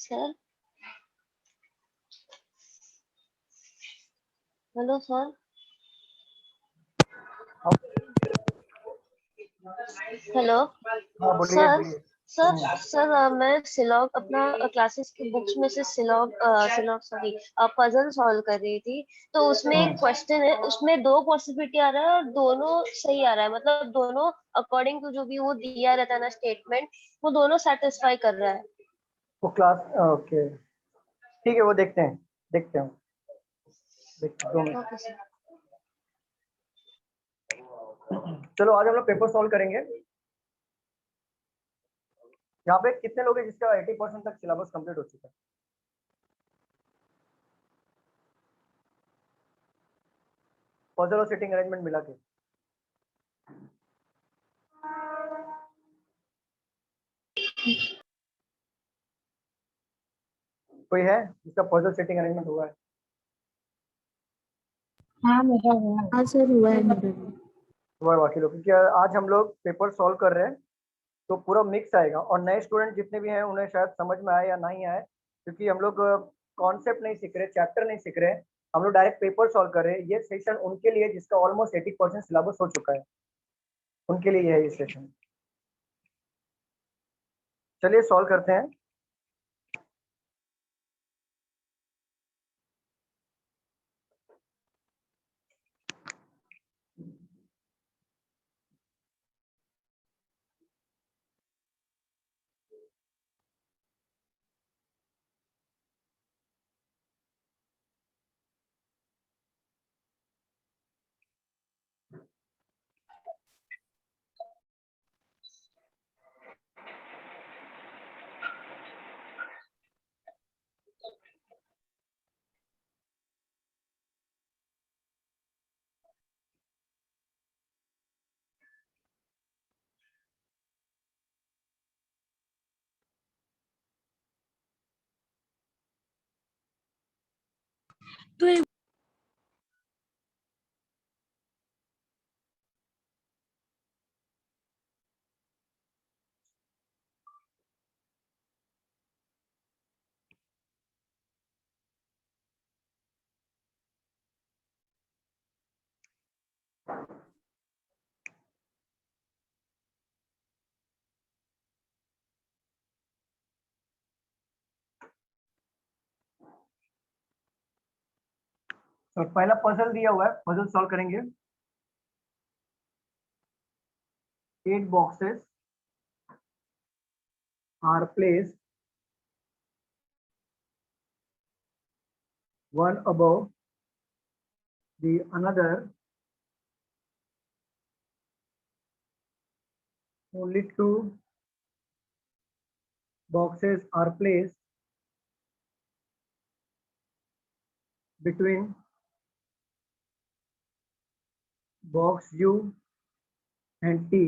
Sir hello sir. Hello हाँ बोलिए sir. बोलिए। सर मैं सिलॉग अपना क्लासेस की बुक्स में से सिलॉग सॉरी पजल सॉल्व कर रही थी। तो उसमें एक क्वेश्चन है, उसमें दो पॉसिबिलिटी आ रहा है और दोनों सही आ रहा है, मतलब दोनों अकॉर्डिंग टू जो भी वो दिया रहता है ना स्टेटमेंट, वो दोनों सेटिस्फाई कर रहा है। वो क्लास ओके ठीक है, वो देखते हैं देखते हैं देखते हैं 2 मिनट। Okay sir. चलो आज हम लोग पेपर सॉल्व करेंगे। यहाँ पे कितने लोग हैं जिसका 80% तक सिलेबस कंप्लीट हो चुका है? पजल और सिटिंग अरेंजमेंट मिला के कोई है जिसका पजल सेटिंग अरेंजमेंट हुआ है? हाँ मेरा हुआ। हाँ सर हुआ है मेरा भी। हुआ है बाकी लोग, क्योंकि आज हम लोग पेपर सॉल्व कर रहे हैं तो पूरा मिक्स आएगा, और नए स्टूडेंट जितने भी हैं उन्हें शायद समझ में आए या नहीं आए, क्योंकि हम लोग कॉन्सेप्ट नहीं सीख रहे, चैप्टर नहीं सीख रहे, हम लोग डायरेक्ट पेपर सॉल्व कर रहे हैं। ये सेशन उनके लिए जिसका ऑलमोस्ट 80% सिलेबस हो चुका है, उनके लिए है ये सेशन। चलिए सॉल्व करते हैं। तो तो पहला पजल दिया हुआ है, पजल सॉल्व करेंगे। 8 boxes are placed one above the another. Only 2 boxes are placed between box U and T.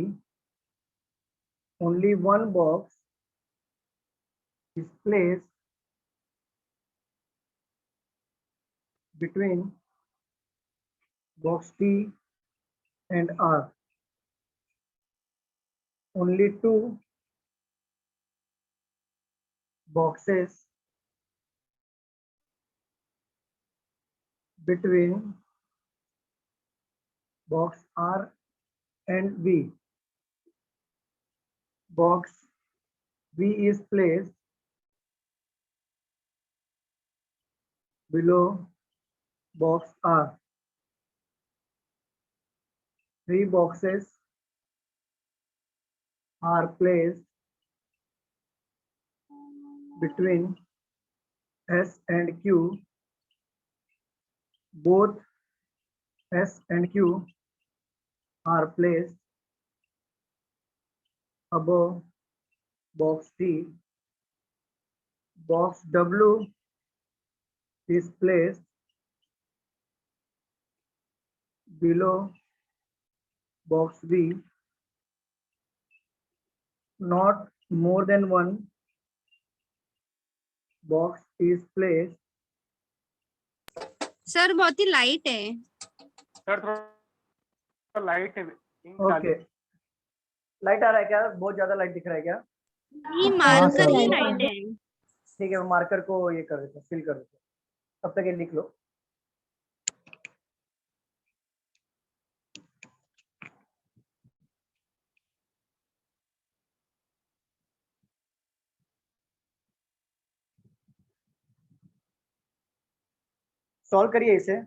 Only one box is placed between box T and R. Only 2 boxes between box R and V. Box V is placed below box R. 3 boxes are placed between S and Q. Both S and Q are placed above box T. Box W is placed below box V. Not more than one box is placed. Sir बहुत ही light है। Sir थोड़ा light है। Okay, light आ रहा है क्या? बहुत ज्यादा light दिख रहा है क्या? ये हाँ मार्कर सर। ही लाइट है। ठीक है, मार्कर को ये कर देते हैं, फिल कर देते हैं, तब तक ये लिख लो। सॉल्व करिए इसे।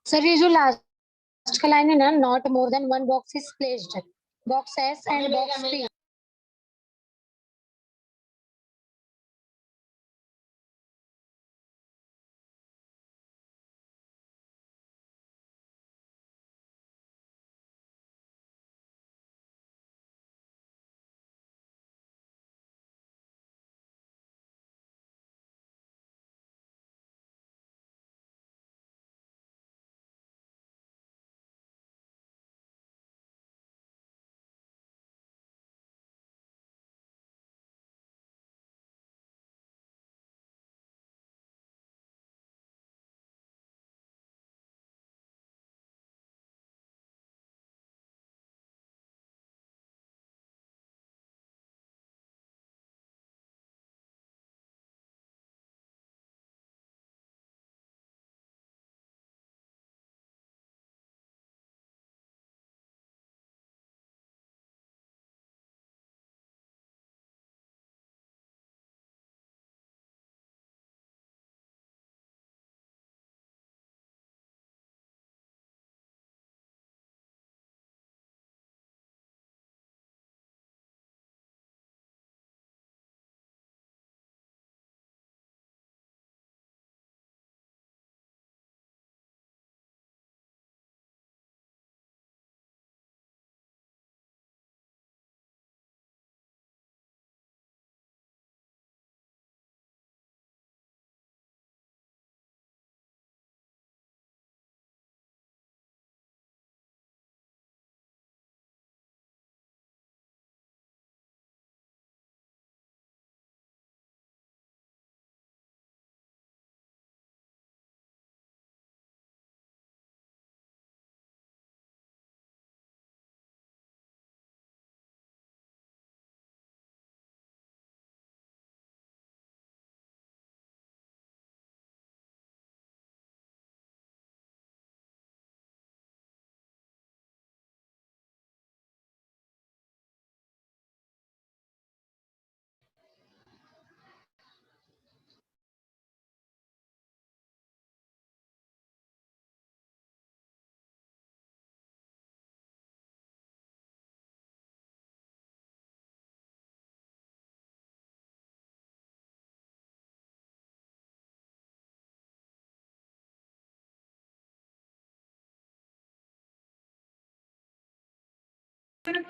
सर ये जो लास्ट का लाइन है ना, not more than one box is placed, box S and box P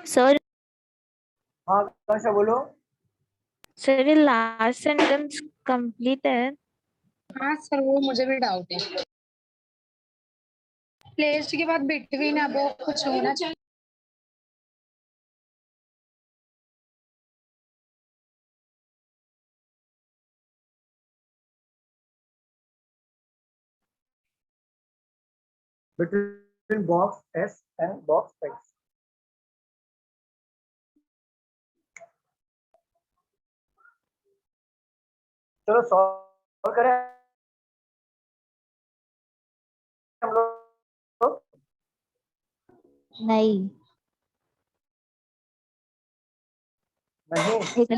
sir हाँ कैसा बोलो। सर ये लास्ट सेंटेंस कंप्लीट है। हाँ सर, वो मुझे भी डाउट है। प्लेस्ड के बाद बिटवीन अबव कुछ होना चाहिए। Between box S and box x. चलो सॉल्व करें हम लोग। नहीं नहीं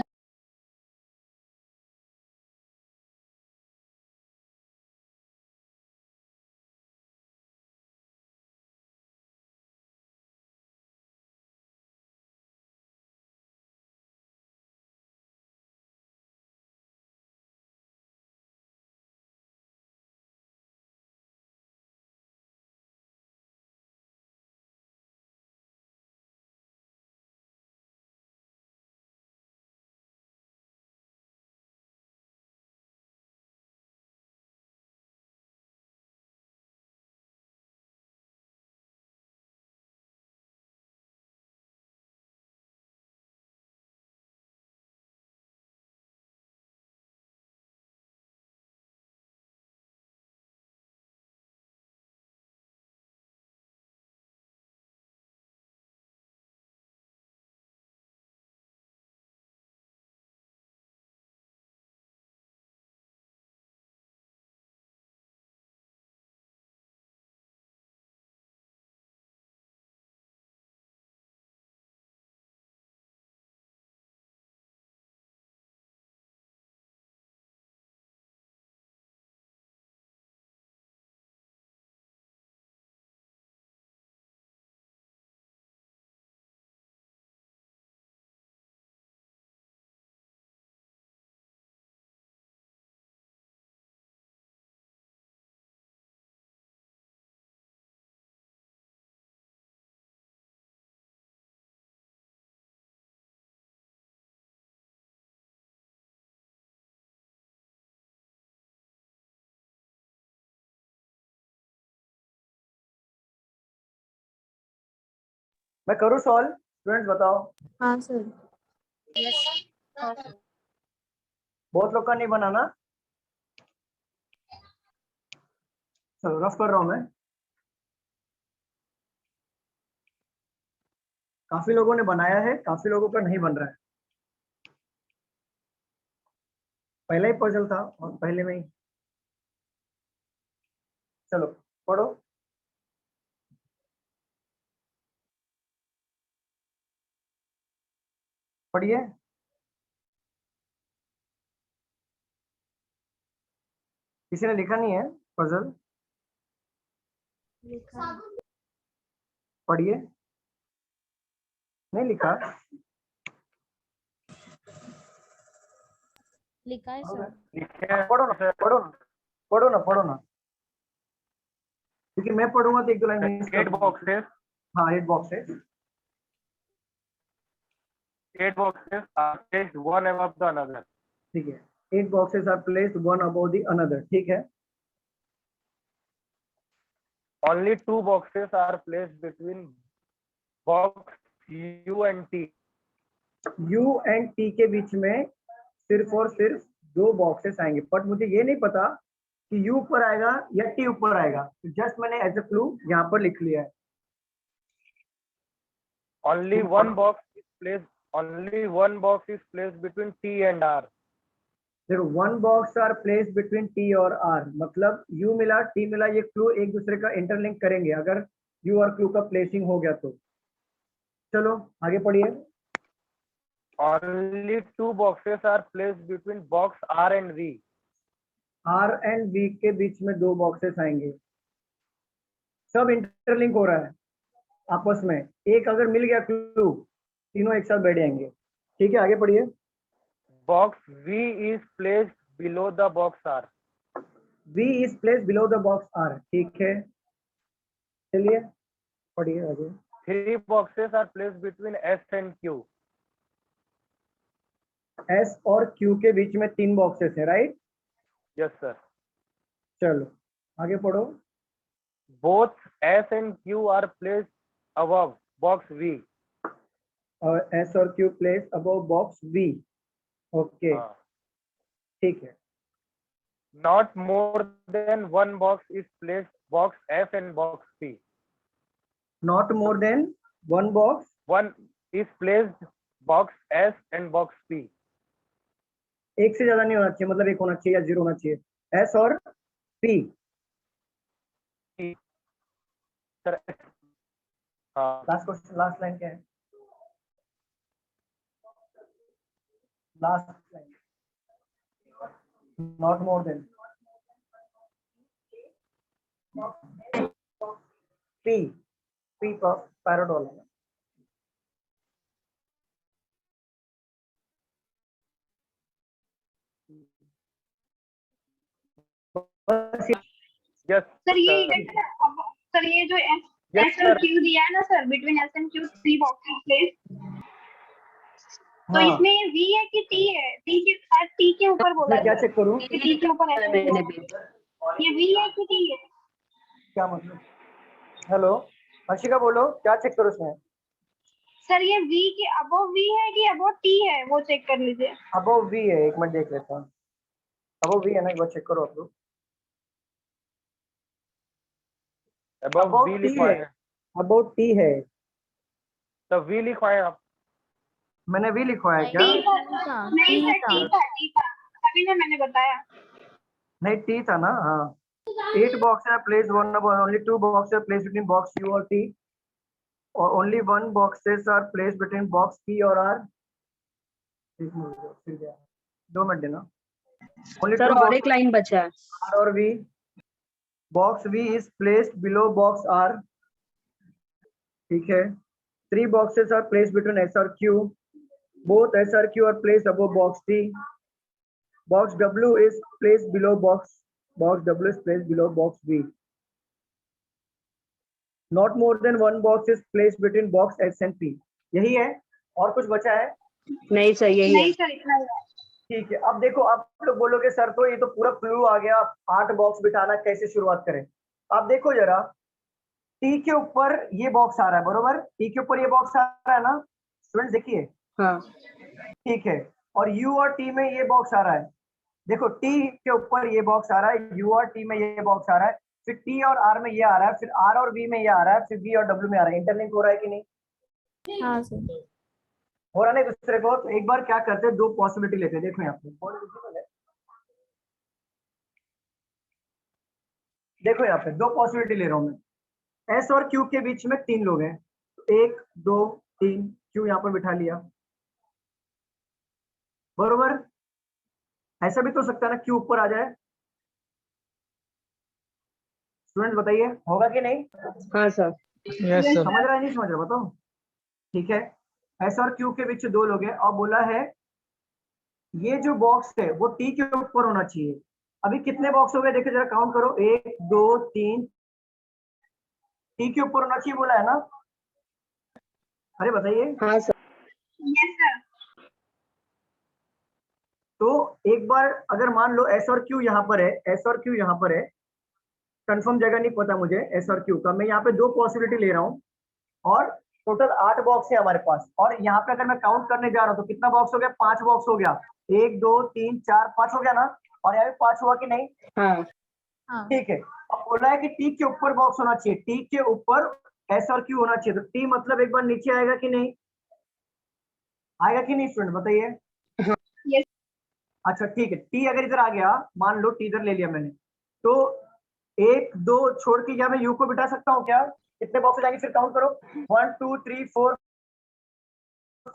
मैं करूँ सॉल्व, स्टूडेंट्स बताओ। हाँ सर। बहुत लोग का नहीं बनाना। चलो रफ कर रहा हूँ मैं। काफी लोगों ने बनाया है, काफी लोगों का नहीं बन रहा है। पहला ही पजल था और पहले में ही। चलो पढ़ो। पढ़िए। किसी ने लिखा नहीं है पजल? पढ़िए। नहीं लिखा? लिखा है सर। पढ़ो ना, पढ़ो ना, पढ़ो ना, पढ़ो ना, क्योंकि मैं पढ़ूंगा तो एक दो लाइन मिस कर 8 boxes. हाँ 8 boxes. 8 boxes are placed one above the another. ठीक है, 8 boxes are placed one above the another. ठीक है। Only 2 boxes are placed between box U and T. U and T के बीच में सिर्फ और सिर्फ 2 बॉक्सेस आएंगे, बट मुझे ये नहीं पता कि U ऊपर आएगा या T ऊपर आएगा। जस्ट मैंने एज ए क्लू यहाँ पर लिख लिया है। Only one box is placed. Only one box is placed between T and R. देखो, 1 box are place between T और R, मतलब U मिला T मिला, ये क्लू एक दूसरे का इंटरलिंक करेंगे अगर U और क्लू का प्लेसिंग हो गया तो। चलो आगे पढ़िए। Only 2 boxes are placed between box R and V. R and V के बीच में 2 बॉक्सेस आएंगे। सब इंटरलिंक हो रहा है आपस में। एक अगर मिल गया क्लू, तीनों एक साथ बैठ जाएंगे। ठीक है, आगे पढ़िए। Box V is placed below the box R. V is placed below the box R। ठीक है, चलिए पढ़िए आगे। 3 boxes are placed between S and Q. S और क्यू के बीच में 3 बॉक्सेस है, राइट? Yes, sir. चलो आगे पढ़ो। Both S and Q are placed above box V. और एस और Q place above box V. Okay, हाँ. ठीक है। Not more than one box is placed box F and box P. Not more than 1 box, One is placed box S and box P. एक से ज्यादा नहीं होना चाहिए, मतलब एक होना चाहिए या 0 होना चाहिए। एस और पी। Sir, हाँ. लास्ट क्वेश्चन, लास्ट लाइन क्या है? Last line, not more than P. P paradol है। बस Yes, सर ये sir. सर ये जो एस Yes, और sir. क्यू दिया है ना sir, between S and Q 3 boxes place, तो हाँ, इसमें वी है कि टी है? टी के ऊपर बोला मैं है क्या सर, चेक करूं? कि टी के ऊपर ऐसे ये वी है कि टी है? क्या मतलब? हेलो हर्षिका, बोलो क्या चेक करूं उसमें? सर ये वी के अबव वी है कि अबव टी है, वो चेक कर लीजिए। अबव वी है, एक मिनट देख लेता हूँ। अबव वी है ना, एक बार चेक करो आप लोग। Above अबव V टी लिखवाए है, हैं. अबव टी है। तो V लिखवाए आप. मैंने वी लिखवाया क्या? टी का नहीं सर, टी का अभी ना मैंने बताया। नहीं, टी था ना। हाँ, 8 boxes are placed one above, only 2 boxes are placed between box U और T, और only 1 boxes are placed between box P और R। एक मिनट फिर गया, 2 मिनट देना। Only सर 2 और boxes एक लाइन बचा है। R और V। Box V is placed below box R, ठीक है। 3 boxes are placed between S और Q, both S और Q are placed above box T। Box W is placed below box W is placed below box V। Not more than 1 box is placed between box S and P। यही है, और कुछ बचा है? नहीं sir, यही है। नहीं सर, इतना ही है। ठीक है। अब देखो, आप लोग बोलोगे सर तो ये तो पूरा क्लू आ गया, 8 बॉक्स बिठाना कैसे शुरुआत करें? आप देखो जरा, टी के ऊपर ये बॉक्स आ रहा है, बरोबर? टी के ऊपर ये बॉक्स आ रहा है ना स्टूडेंट्स, देखिए। हाँ ठीक है, और यू और टी में ये बॉक्स आ रहा है। देखो, टी के ऊपर ये बॉक्स आ रहा है, यू और टी में ये बॉक्स आ रहा है, फिर टी और आर में ये आ रहा है, फिर आर और बी में ये आ रहा है, फिर बी और डब्ल्यू में आ रहा है। इंटरलिंक हो रहा है कि नहीं? हाँ सर। हो रहा नहीं दूसरे को? तो एक बार क्या करते हैं, 2 पॉसिबिलिटी लेते हैं। देखो यहाँ पे देखो, यहाँ पे 2 पॉसिबिलिटी ले रहा हूं मैं। एस और क्यू के बीच में 3 लोग हैं, 1 2 3। क्यू यहाँ पर बिठा लिया, बरोबर? ऐसा भी तो हो सकता है ना, क्यू ऊपर आ जाए। स्टूडेंट बताइए, होगा कि नहीं? हाँ सर। Yes sir. समझ रहा है, नहीं समझ रहा बताओ। ठीक है, एस और क्यू के बीच 2 लोग हैं, और बोला है ये जो बॉक्स है वो टी के ऊपर होना चाहिए। अभी कितने बॉक्स हो गए देखो जरा, काउंट करो, 1 2 3। टी के ऊपर होना चाहिए बोला है ना? अरे बताइए। हाँ सर। Yes sir. तो एक बार अगर मान लो एस और क्यू यहाँ पर है, एस और क्यू यहाँ पर है, कंफर्म जगह नहीं पता मुझे एस और क्यू का, मैं यहाँ पे 2 पॉसिबिलिटी ले रहा हूँ, और टोटल 8 बॉक्स है हमारे पास। और यहाँ पे अगर मैं काउंट करने जा रहा हूँ तो कितना बॉक्स हो गया? 5 बॉक्स हो गया। 1 2 3 4 5 हो गया ना? और यहाँ पे 5 हुआ कि नहीं? हाँ ठीक है। अब बोला है कि टी के ऊपर बॉक्स होना चाहिए, टी के ऊपर एस और क्यू होना चाहिए। तो टी मतलब एक बार नीचे आएगा कि नहीं? आएगा कि नहीं स्टूडेंट बताइए? यस। अच्छा ठीक है, टी अगर इधर आ गया, मान लो टी इधर ले लिया मैंने, तो 1 2 छोड़ के यहाँ मैं यू को बिठा सकता हूँ क्या? कितने बॉक्स हो जाएंगे फिर काउंट करो, 1 2 3 4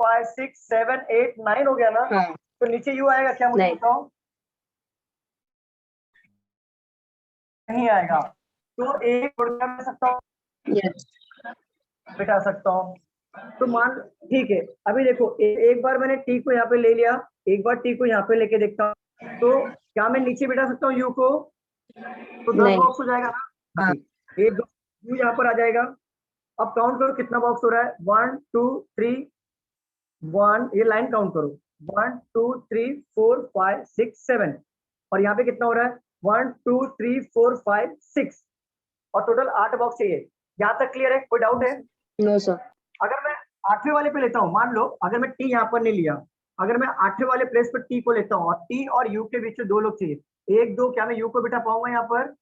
5 6 7 8 9 हो गया ना? हाँ। तो नीचे यू आएगा क्या मुझे नहीं। बताओ? नहीं आएगा। तो एक छोड़ के मैं सकता हूँ, यस। बिठा सकता हूँ। तो मान, ठीक है, अभी देखो एक बार मैंने टी को यहाँ पे ले लिया, एक बार टी को यहाँ पे लेके देखता हूँ, तो क्या मैं नीचे बिठा सकता हूँ यू को? तो 10 नहीं। बॉक्स हो जाएगा ना? हाँ। एक 2 यू यहाँ पर आ जाएगा, अब काउंट करो कितना बॉक्स हो रहा है, 1 2 3 1, ये लाइन काउंट करो, 1 2 3 4 5 6 7, और यहाँ पे कितना हो रहा है 1 2 3 4 5 6, और टोटल 8 बॉक्स चाहिए। यहाँ तक क्लियर है, कोई डाउट है? No sir. अगर मैं 8वें वाले पे लेता हूँ, मान लो अगर मैं टी यहाँ पर नहीं लिया, अगर मैं 8वें वाले प्लेस पर टी को लेता हूँ और टी और यू के बीच में 2 लोग चाहिए, 1 2, क्या मैं यू को बिठा पाऊंगा यहाँ पर?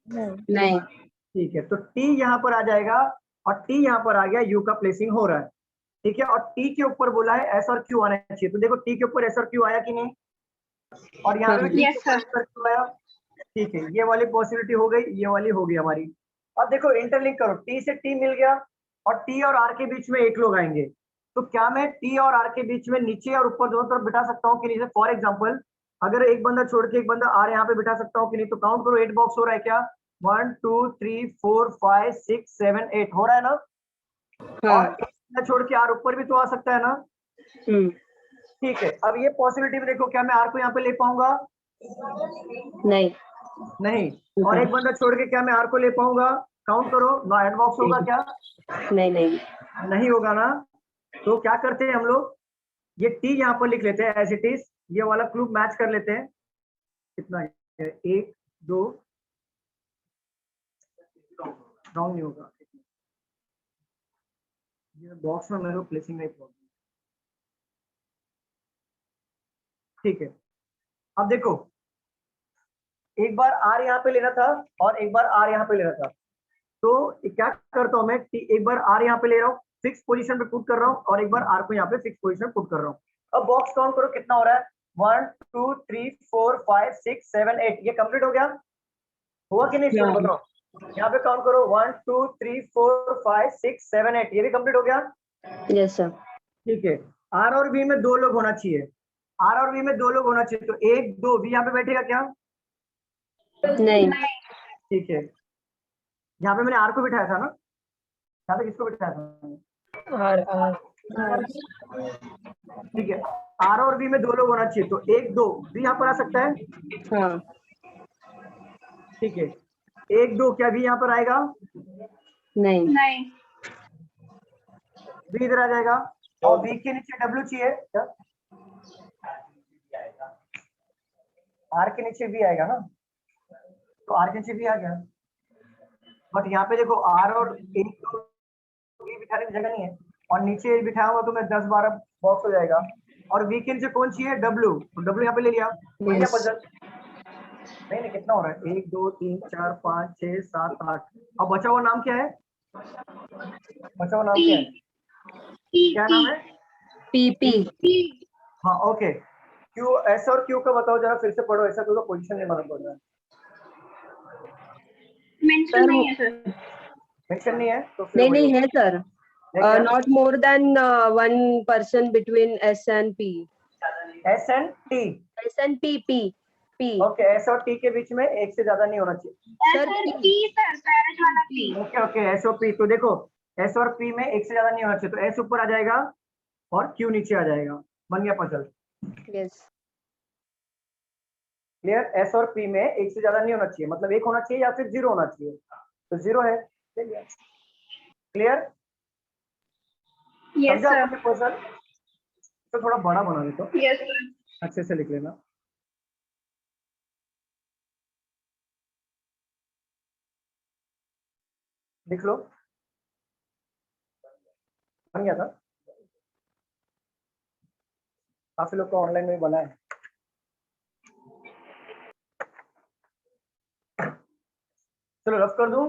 नहीं। ठीक है, तो टी यहाँ पर आ जाएगा और टी यहाँ पर आ गया, यू का प्लेसिंग हो रहा है। ठीक है, और टी के ऊपर बोला है एस और क्यू आना चाहिए, तो देखो टी के ऊपर एस और क्यू आया कि नहीं, और यहाँ पे टी के ऊपर एस और क्यू आया। ठीक है, ये वाली पॉसिबिलिटी हो गई, ये वाली हो गई हमारी। अब देखो इंटरलिंक करो, टी से टी मिल गया और टी और आर के बीच में 1 लोग आएंगे, तो क्या मैं टी और आर के बीच में नीचे और ऊपर दोनों तरफ बिठा सकता हूँ कि नहीं? फॉर एग्जाम्पल अगर एक बंदा छोड़ के एक बंदा आर यहाँ पे बिठा सकता हूँ कि नहीं? तो काउंट करो, 8 बॉक्स हो रहा है क्या? 1 2 3 4 5 6 7 8 हो रहा है ना? और एक बंदा छोड़ के आर ऊपर भी तो आ सकता है ना? ठीक है, अब ये पॉसिबिलिटी में देखो, क्या मैं आर को यहाँ पे ले पाऊंगा? नहीं। नहीं। और एक बंदा छोड़ के क्या मैं आर को ले पाऊंगा? काउंट करो, 8 बॉक्स होगा क्या? नहीं नहीं नहीं होगा ना। तो क्या करते हैं हम लोग, ये टी यहाँ पर लिख लेते हैं एज इट इज, ये वाला क्लू मैच कर लेते हैं। कितना है? 1 2, रॉन्ग नहीं होगा, ये बॉक्स में मेरे को प्लेसिंग नहीं प्रॉब्लम। ठीक है, अब देखो एक बार आर यहाँ पे लेना था और एक बार आर यहाँ पे लेना था, तो क्या करता हूँ मैं, एक बार आर यहाँ पे ले रहा हूँ, फिक्स पोजीशन पे पुट कर रहा हूँ, और एक बार आर को यहाँ पे फिक्स पोजीशन पुट कर रहा हूँ। अब बॉक्स काउंट करो कितना हो रहा है, 1 2 3 4 5 6 7 8, ये कंप्लीट हो गया? हुआ कि नहीं स्टूडेंट बताओ? यहाँ पे काउंट करो, 1 2 3 4 5 6 7 8, ये भी कंप्लीट हो गया? Yes sir. ठीक है, आर और बी में 2 लोग होना चाहिए, आर और बी में 2 लोग होना चाहिए, तो 1 2 बी यहाँ पे बैठेगा क्या? नहीं। ठीक है, यहाँ पे मैंने आर को बिठाया था ना, यहाँ पे किसको बिठाया था? ठीक है, आर और बी में 2 लोग होना चाहिए, तो 1 2 बी यहाँ पर आ सकता है? हाँ। ठीक है, 1 2, क्या बी यहाँ पर आएगा? नहीं। नहीं। बी इधर आ जाएगा, और बी के नीचे डब्ल्यू चाहिए क्या? आर के नीचे बी आएगा ना, तो आर के नीचे बी आ गया, बट यहाँ पे देखो आर और बी बिठाने की जगह नहीं है, और नीचे बिठाऊंगा तो मैं 10 12 बॉक्स हो जाएगा, और वी के नीचे कौन चाहिए? डब्ल्यू, तो डब्ल्यू यहाँ पे ले लिया। बढ़िया पजल। नहीं कितना हो रहा है, 1 2 3 4 5 6 7 8, अब बचा हुआ नाम क्या है? बचा हुआ नाम क्या है? क्या नाम है? P P. हाँ ओके, क्यू, एस और क्यू का बताओ जरा, फिर से पढ़ो, ऐसा तो पोजीशन नहीं मालूम पड़ रहा है। मेंशन नहीं है सर। मेंशन नहीं है तो फिर नहीं है sir. Not more than 1 person between S and P. S and T. S and P P. Okay, S और टी के बीच में एक से ज्यादा नहीं होना चाहिए। सर पी सर, पैरेंट वाला पी। ओके ओके, एस और पी, तो देखो एस और पी में एक से ज्यादा नहीं होना चाहिए, तो एस ऊपर आ जाएगा और क्यू नीचे आ जाएगा, बन गया पजल। यस। क्लियर? एस और पी में एक से ज्यादा नहीं होना चाहिए, मतलब एक होना चाहिए या फिर 0 होना चाहिए, तो 0 है। क्लियर? Yes sir. पजल तो थोड़ा बड़ा बना दे तो यस सर। अच्छे से लिख लेना। लिख लो, बन गया था, काफी लोग को ऑनलाइन में बना है। चलो रफ कर दूं।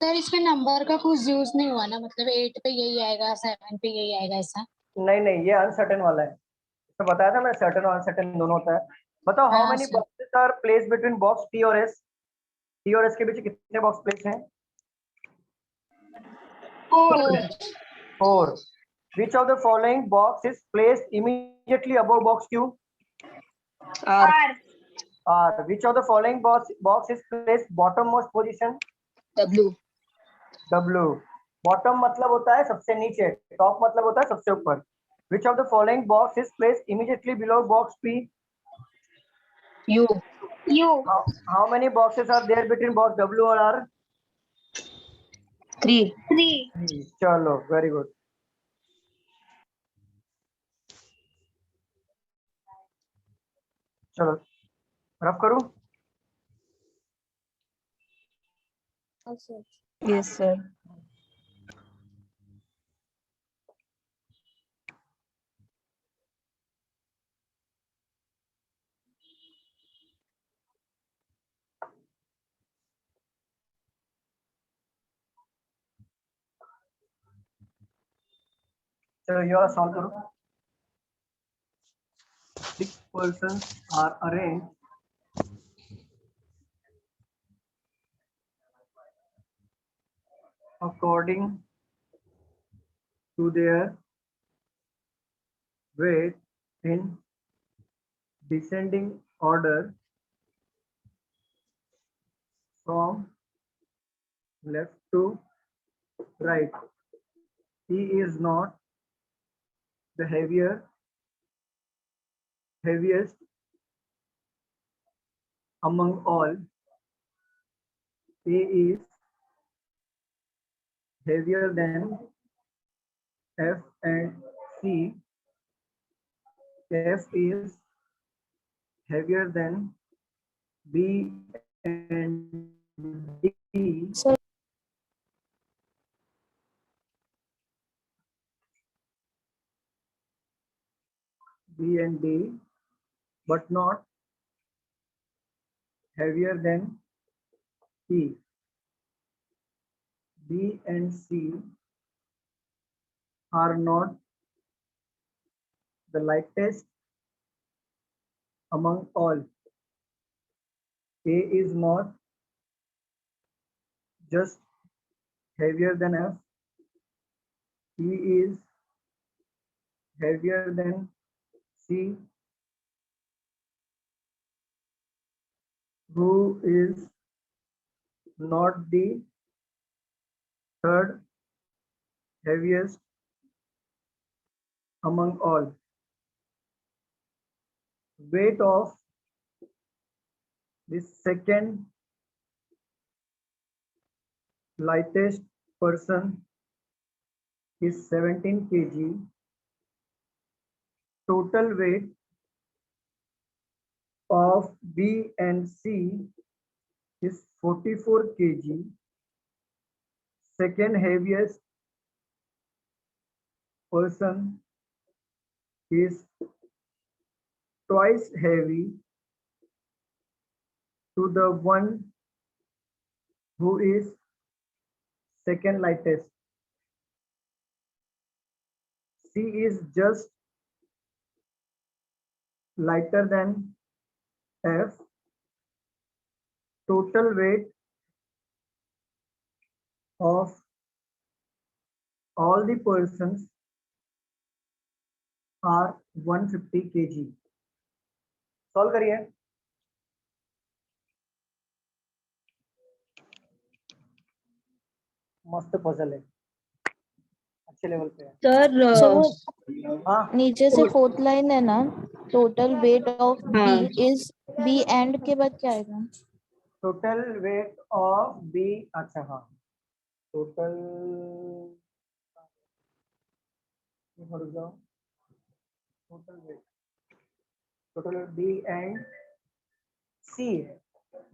सर इसमें नंबर का कुछ यूज नहीं हुआ ना, मतलब 8 पे यही आएगा, 7 पे यही आएगा, ऐसा? नहीं, ये अनसर्टेन वाला है, तो बताया था मैं, सर्टेन और अनसर्टेन दोनों होता है। बताओ, how many boxes are placed between box T और एस? टी और एस के बीच कितने बॉक्स प्लेस हैं? 4। Which of the following box is placed immediately above box Q? R। R. Which of the following box is placed bottommost position? W. W. Bottom मतलब होता है सबसे नीचे, टॉप मतलब होता है सबसे ऊपर। Which of the following box is placed immediately below box P? U. U. How many boxes are there between box W or R? 3. 3. Chalo, very good. चलो रफ करूं. Yes, sir. चलो ये वाला सॉल्व करो. 6 persons are arranged according to their weight in descending order from left to right. He is not the heaviest among all. A is heavier than F and C. F is heavier than B and D. Sir. B and D, but not heavier than E. B and C are not the lightest among all. A is not just heavier than F. E is heavier than C. Who is not the third heaviest among all. Weight of the second lightest person is 17 kg. Total weight of B and C is 44 kg. Second heaviest person is twice heavy to the one who is second lightest. C is just lighter than F. Total weight of all the persons are 150 kg. Solve करिए. मस्त puzzle है, अच्छे level पे है. Sir, So वो हाँ नीचे से फोर्थ लाइन है ना, टोटल वेट ऑफ हाँ. बी इज बी एंड के बाद क्या आएगा? Total weight of B. अच्छा हाँ, total total weight B and C.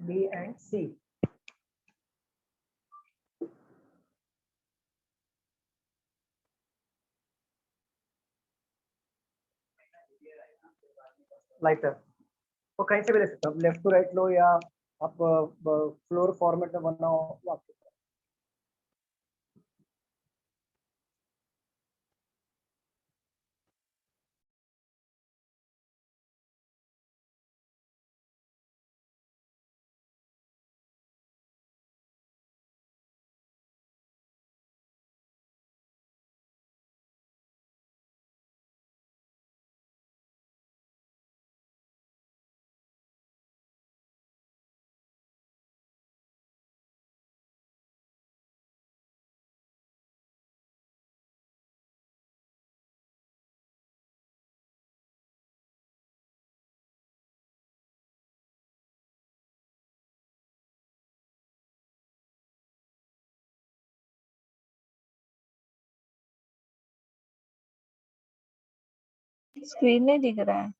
B and C. Lighter वो कहीं से भी ले सकते हो, लेफ्ट टू राइट लो या आप फ्लोर फॉर्मेट में बनाओ. स्क्रीन नहीं दिख रहा है।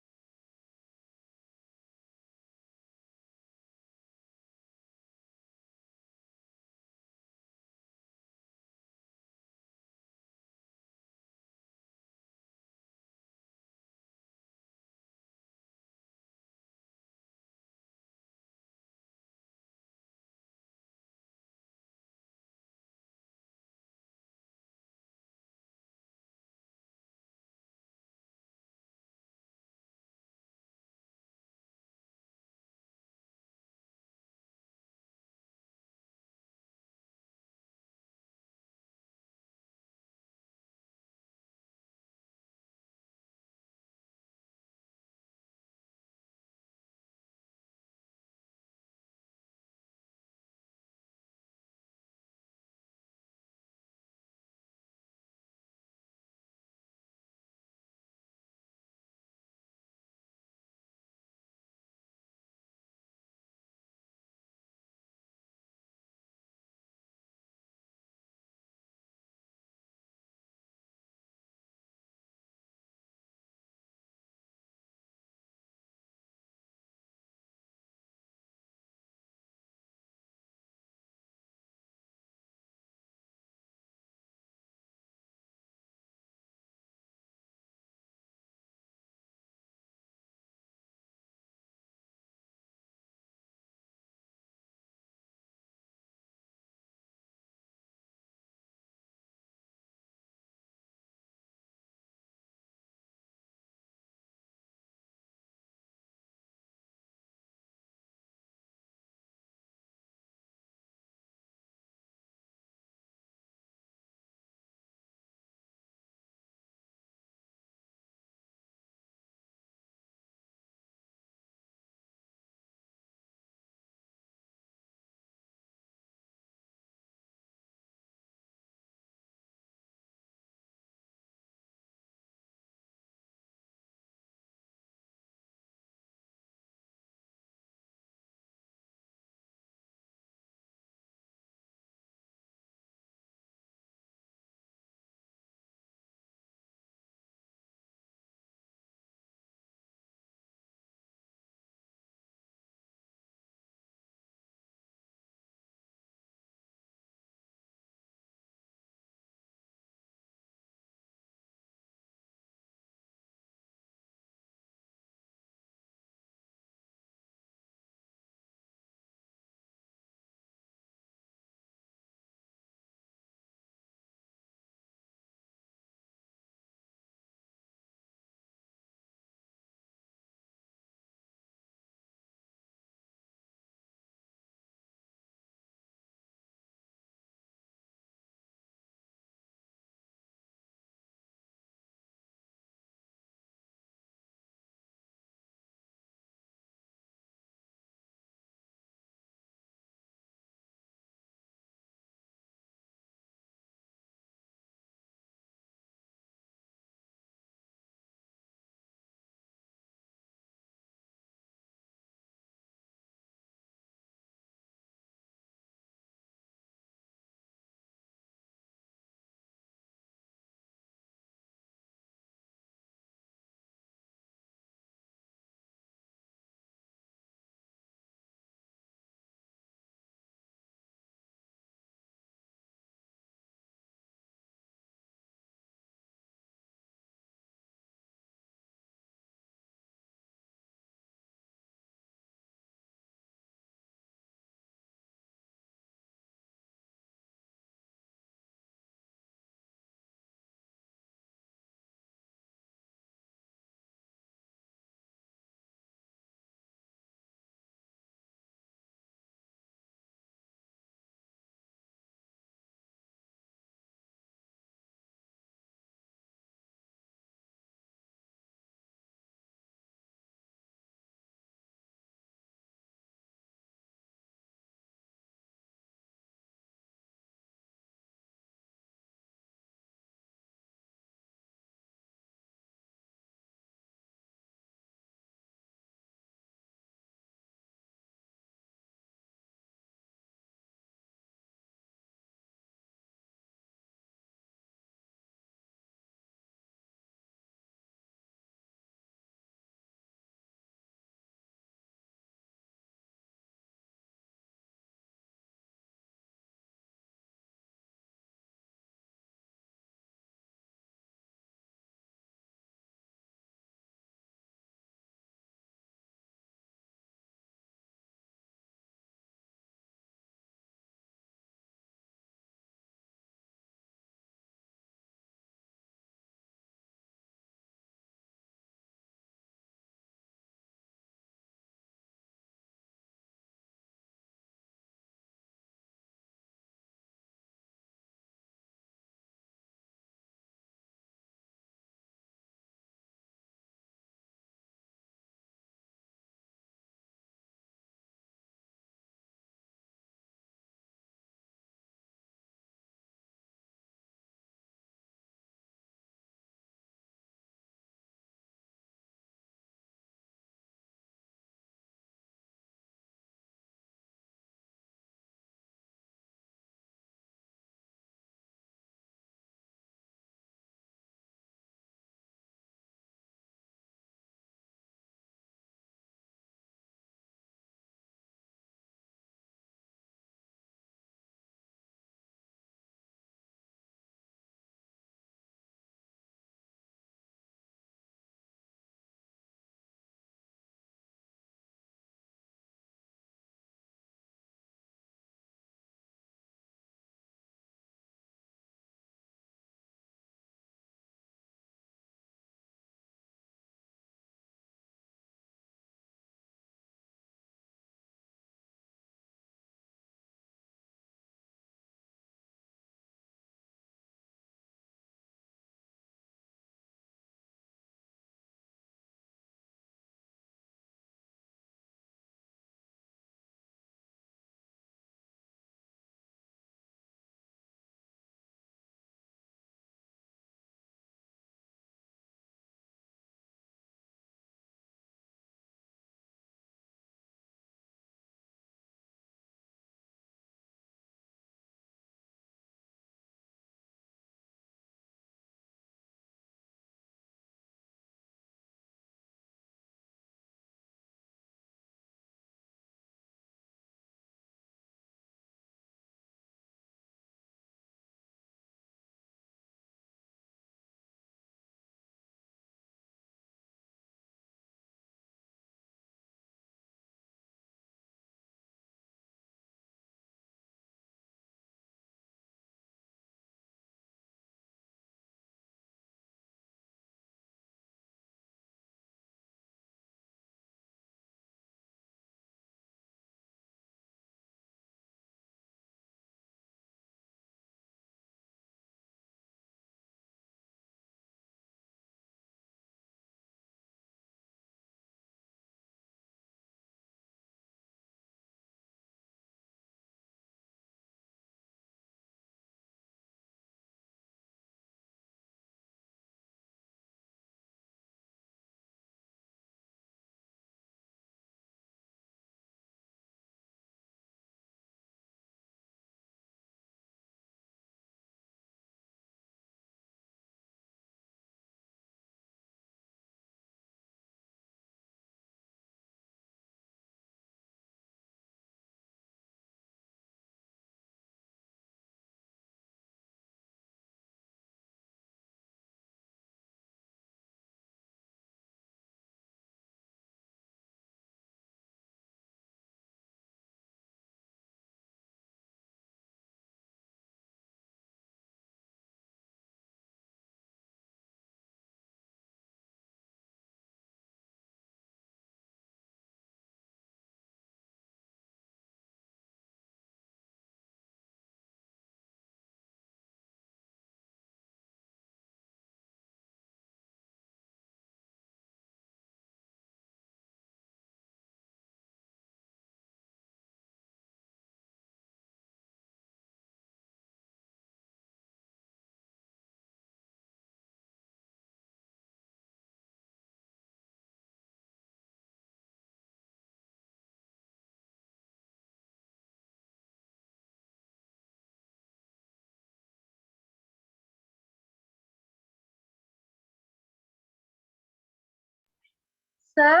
सर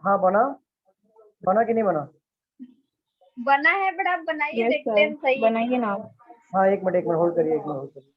हाँ बना कि नहीं बना? बना है, बट आप बनाइए, देखते हैं सही बनाइए ना। हाँ एक मिनट होल्ड करिए, एक मिनट होल्ड करिए।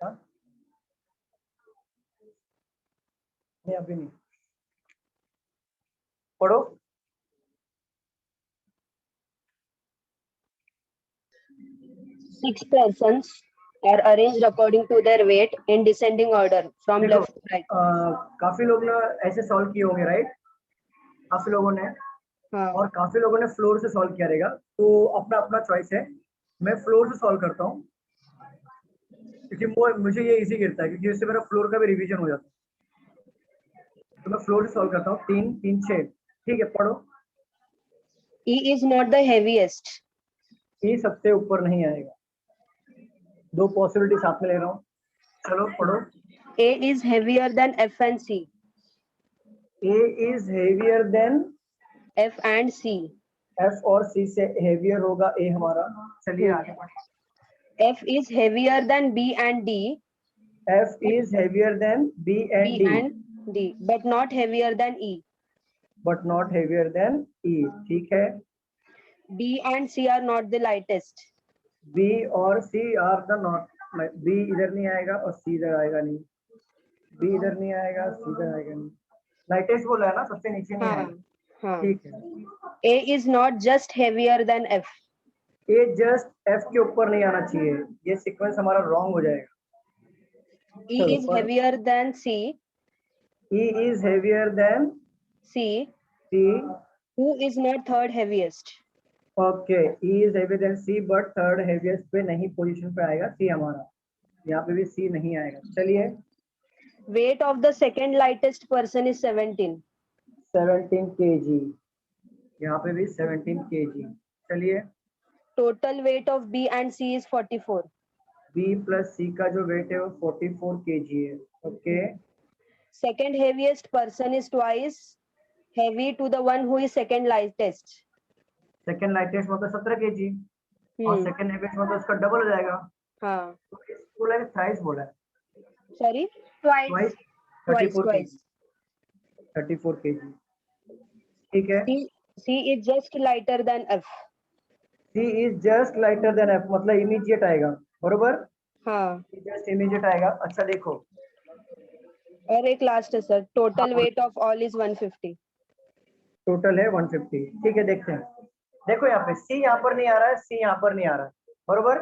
हाँ? नहीं अभी नहीं, पढ़ो। Six persons are arranged according to their weight in descending order from देखो, left to right. काफी लोग ना ऐसे सॉल्व किए होंगे, राइट? काफी लोगों ने, हाँ और काफी लोगों ने फ्लोर से सॉल्व किया रहेगा, तो अपना अपना चॉइस है। मैं फ्लोर से सॉल्व करता हूँ क्योंकि मुझे ये इजी गिरता है, क्योंकि इससे मेरा फ्लोर का भी रिवीजन हो जाता है। तो मैं फ्लोर से सॉल्व करता हूँ। 3 3 6, ठीक है पढ़ो। E is not the heaviest. ये सबसे ऊपर नहीं आएगा, दो पॉसिबिलिटी साथ में ले रहा हूँ। चलो पढ़ो। A is heavier than F and C. A is heavier than F and C. F और C से heavier होगा A हमारा। चलिए आगे बढ़िए। F is heavier than B and D. F is heavier than B and B D, and D, but not heavier than E. but not heavier than E, ठीक है। B and C are not the lightest. B और C are the not, B इधर नहीं आएगा और C इधर आएगा नहीं, B इधर नहीं आएगा, C इधर आएगा नहीं। लाइटेस्ट बोला है ना, सबसे नीचे नहीं आएगा, हाँ ठीक है। A is not just heavier than F. A just F के ऊपर नहीं आना चाहिए, ये सीक्वेंस हमारा रॉन्ग हो जाएगा। E चलो, is heavier than C. E is heavier than C, C, who is not third heaviest. Okay. E is heavier than C, but third heaviest पे नहीं, पोजीशन पे आएगा C हमारा, यहाँ पे भी C नहीं आएगा। चलिए, Weight of the second lightest person is 17. 17 kg, यहाँ पे भी 17 kg। चलिए, Total weight of B and C is 44. B plus C का जो वेट है वो 44 kg है, okay. Second heaviest person is twice heavy to the one who is second lightest. Second lightest मतलब 17 kg, और सेकंड हेवीएस्ट मतलब उसका double हो जाएगा। हाँ, तो इसको बोला है थ्राइस बोला है, sorry, twice. Twice, 34 kg, twice. 34 kg, ठीक है। C is just lighter than F. C is just lighter than F, मतलब इमीडिएट आएगा, बरोबर, हाँ, जस्ट इमीडिएट आएगा। अच्छा देखो, और एक लास्ट है sir, total weight of all is 150. Total है 150, ठीक है। देखते हैं, देखो यहाँ पे C यहाँ पर नहीं आ रहा है, C यहाँ पर नहीं आ रहा है, बरोबर।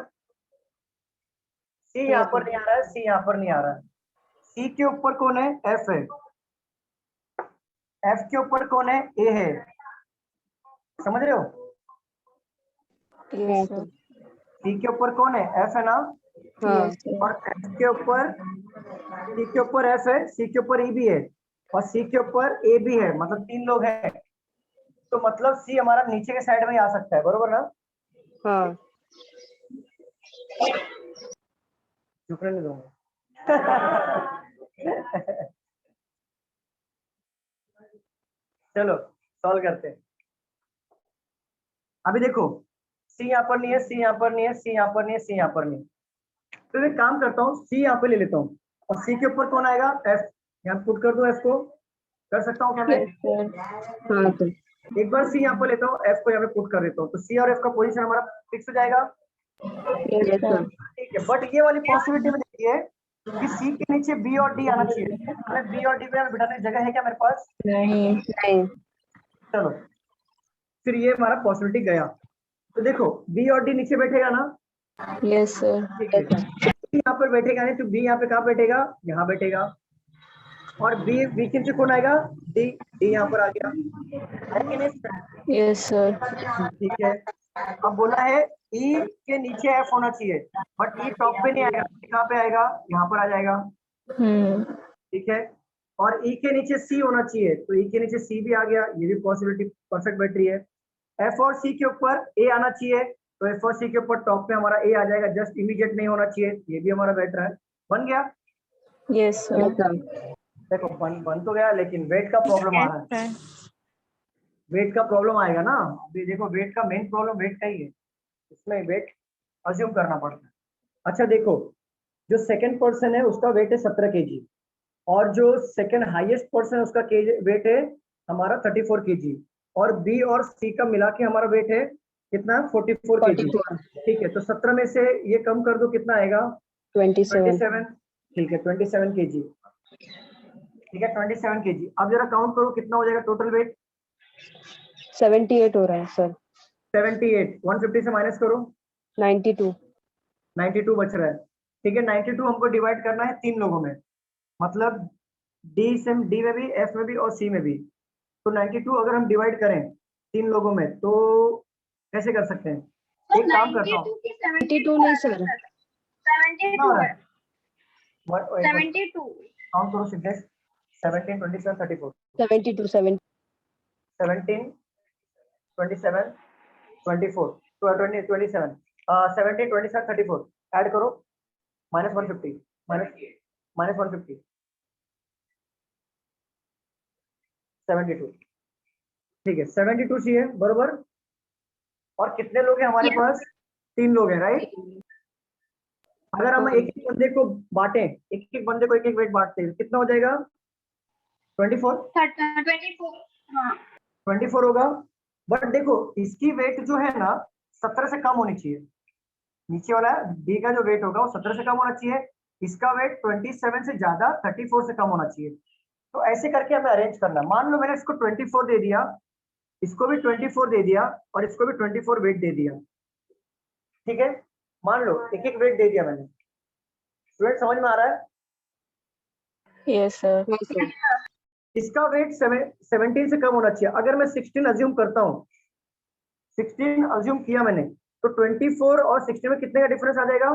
C यहाँ पर नहीं आ रहा है, C यहाँ पर नहीं आ रहा है। C के ऊपर कौन है? F है। F के ऊपर कौन है? A है, समझ रहे हो? C के ऊपर कौन है? F है ना, हाँ, और F के ऊपर, C के ऊपर F है, C के ऊपर E भी है, और C के ऊपर A भी है, मतलब 3 लोग हैं। तो मतलब C हमारा नीचे के साइड में ही आ सकता है, बरोबर ना? हाँ, चुप रहने दूंगा। चलो सॉल्व करते हैं। अभी देखो, C यहाँ पर नहीं है, C यहाँ पर नहीं है, C यहाँ पर नहीं है, C यहाँ पर नहीं है। तो एक काम करता हूँ, C यहाँ पे ले लेता हूँ, और C के ऊपर कौन आएगा? F। यहाँ पुट कर दो F को, कर सकता हूँ क्या मैं? हाँ, तो एक बार C यहाँ पर लेता हूँ, F को यहाँ पे पुट कर देता हूँ, तो C और F का पोजीशन हमारा फिक्स हो जाएगा, ठीक है। बट ये वाली पॉसिबिलिटी में देखिए कि C के नीचे B और D आना चाहिए, B और D पे बिठाने की जगह है क्या मेरे पास? नहीं, चलो, फिर ये हमारा पॉसिबिलिटी गया। तो देखो, B और D नीचे बैठेगा ना, Yes, sir. ठीक है, बी यहाँ पर बैठेगा नहीं तो बी यहाँ पे कहाँ बैठेगा, यहाँ बैठेगा। और बी वैकेंसी कौन आएगा, डी, डी यहाँ पर आ गया, है कि नहीं? Yes, sir. ठीक है, अब बोला है ई के नीचे एफ होना चाहिए, बट ई टॉप पे नहीं आएगा, कहाँ पे आएगा, यहाँ पर आ जाएगा। ठीक है, और ई के नीचे सी होना चाहिए, तो ई के नीचे सी भी आ गया, ये भी पॉसिबिलिटी परफेक्ट बैठ रही है। एफ और सी के ऊपर ए आना चाहिए, तो एफ और सी के ऊपर टॉप पे हमारा ए आ जाएगा, जस्ट इमीडिएट नहीं होना चाहिए, ये भी हमारा बैठ रहा है, बन गया। Yes, sir. देखो बन तो गया, लेकिन वेट का प्रॉब्लम आ रहा है, वेट का प्रॉब्लम आएगा ना। अभी देखो वेट का मेन प्रॉब्लम वेट का ही है, इसमें वेट अज्यूम करना पड़ता है। अच्छा देखो, जो सेकंड पर्सन है उसका वेट है 17 kg, और जो सेकंड हाईएस्ट पर्सन है उसका वेट है हमारा 34 kg, और बी और सी का मिला के हमारा वेट है कितना, 44 kg। ठीक है, तो 17 में से ये कम कर दो, कितना आएगा, 27। ठीक है, 27 kg। ठीक है, 27 kg। अब जरा काउंट करो कितना हो जाएगा टोटल वेट, 78 हो रहा है सर। 78, 150 से माइनस करो, 92। 92 बच रहा है। ठीक है, 92 हमको डिवाइड करना है 3 लोगों में, मतलब डी में भी, एफ में भी और सी में भी। तो 92 अगर हम डिवाइड करें 3 लोगों में तो कैसे कर सकते हैं, एक काम करता हूँ, 92 नहीं सर, 72 काउंट करो सीधे, 17, 27, 34, 72 7 17, 27, 24, 27, 17, 27, 34 ऐड करो, -150, -150, 72। ठीक है, 72 चाहिए बरोबर। और कितने लोग हैं हमारे पास, 3 लोग हैं, राइट। अगर हम एक एक बंदे को बांटे, एक एक बंदे को एक एक वेट बांटते हैं, कितना हो जाएगा, 24 हाँ 24 होगा। बट देखो इसकी वेट जो है ना 17 से कम होनी चाहिए, नीचे वाला डी का जो वेट होगा वो 17 से कम होना चाहिए, इसका वेट 27 से ज्यादा 34 से कम होना चाहिए। तो ऐसे करके हमें अरेंज करना है। मान लो मैंने इसको 24 दे दिया, इसको भी 24 दे दिया, और इसको भी 24 वेट दे दिया। ठीक है, मान लो एक एक वेट दे दिया मैंने, स्टूडेंट समझ में आ रहा है। Yes, sir. इसका वेट 17 से कम होना चाहिए। अगर मैं 16 अज्यूम करता हूँ, 16 अज्यूम किया मैंने, तो 24 और 16 में कितने का डिफरेंस आ जाएगा,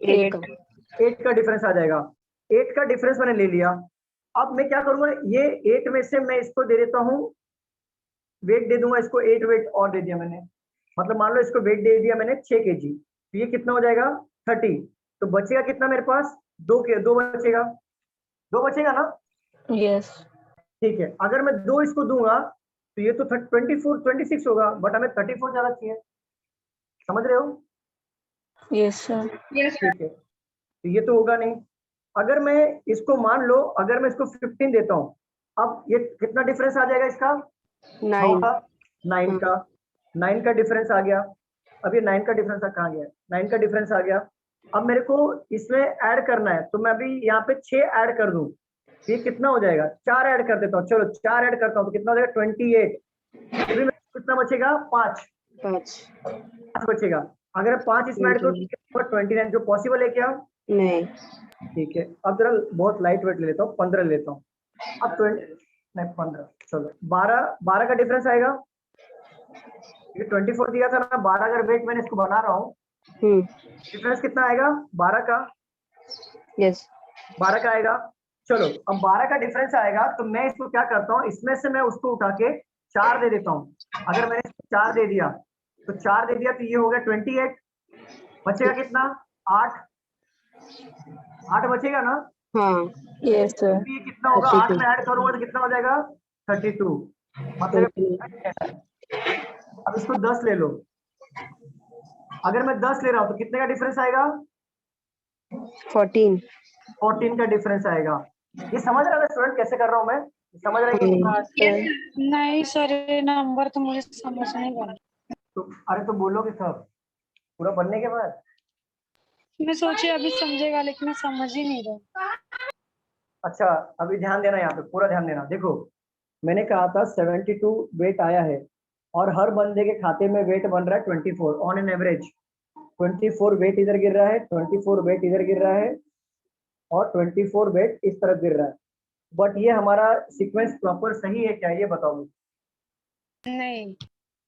8 का डिफरेंस आ जाएगा। 8 का डिफरेंस मैंने ले लिया। अब मैं क्या करूंगा, ये 8 में से मैं इसको दे देता हूँ, वेट दे दूंगा इसको, 8 वेट और दे दिया मैंने, मतलब मान लो इसको वेट दे दिया मैंने 6 kg, तो ये कितना हो जाएगा 30। तो बचेगा कितना मेरे पास, 2 बचेगा, 2 बचेगा ना। Yes. ठीक है, अगर मैं 2 इसको दूंगा तो ये तो 24 26 होगा, बट हमें 34 ज्यादा चाहिए, समझ रहे हो। Yes, sir. ठीक है, तो ये तो होगा नहीं। अगर मैं इसको मान लो, अगर मैं इसको 15 देता हूँ, अब ये कितना डिफरेंस आ जाएगा इसका, 9 का 9 का डिफरेंस आ गया। अब ये 9 का डिफरेंस कहाँ गया, 9 का डिफरेंस आ गया। अब मेरे को इसमें ऐड करना है, तो मैं अभी यहाँ पे 6 ऐड कर दूं, ये कितना हो जाएगा, 4 ऐड कर देता हूँ, चलो 4 ऐड करता हूँ, तो कितना हो जाएगा 28। अभी मेरे को कितना बचेगा, 5 बचेगा। अगर 5 इसमें ऐड करूँ 29, जो पॉसिबल है क्या, नहीं। ठीक है, अब जरा बहुत लाइट वेट ले लेता हूँ, 15 लेता हूँ। अब 15, चलो 12 का डिफरेंस आएगा। ये 24 दिया था ना, 12 अगर वेट मैंने इसको बना रहा हूँ, डिफरेंस कितना आएगा, 12 का। यस, 12 का आएगा। चलो अब 12 का डिफरेंस आएगा, तो मैं इसको क्या करता हूँ, इसमें से मैं उसको उठा के 4 दे देता हूँ। अगर मैंने इसको 4 दे दिया, तो 4 दे दिया तो ये हो गया 28। बचेगा कितना, 8 बचेगा ना। हाँ। Yes, sir. ये कितना होगा, 8 में ऐड करूंगा तो कितना हो जाएगा, 32। मतलब अब इसको 10 ले लो। अगर मैं 10 ले रहा हूँ तो कितने का डिफरेंस आएगा, 14 का डिफरेंस आएगा। ये समझ रहा है स्टूडेंट कैसे कर रहा हूँ मैं, समझ रहे हैं कि नहीं सर, ये नंबर तो मुझे समझ नहीं आ रहा। तो अरे तो बोलोगे सब पूरा बनने के बाद। मैं सोची अभी समझेगा, लेकिन मैं समझ ही नहीं रहा। अच्छा अभी ध्यान देना, यहाँ पे पूरा ध्यान देना। देखो मैंने कहा था 72 वेट आया है, और हर बंदे के खाते में वेट बन रहा है 24 ऑन एन एवरेज। 24 वेट इधर गिर रहा है, 24 वेट इधर गिर रहा है और 24 वेट इस तरफ गिर रहा है। बट ये हमारा सीक्वेंस प्रॉपर सही है क्या, ये बताओ मुझे। नहीं,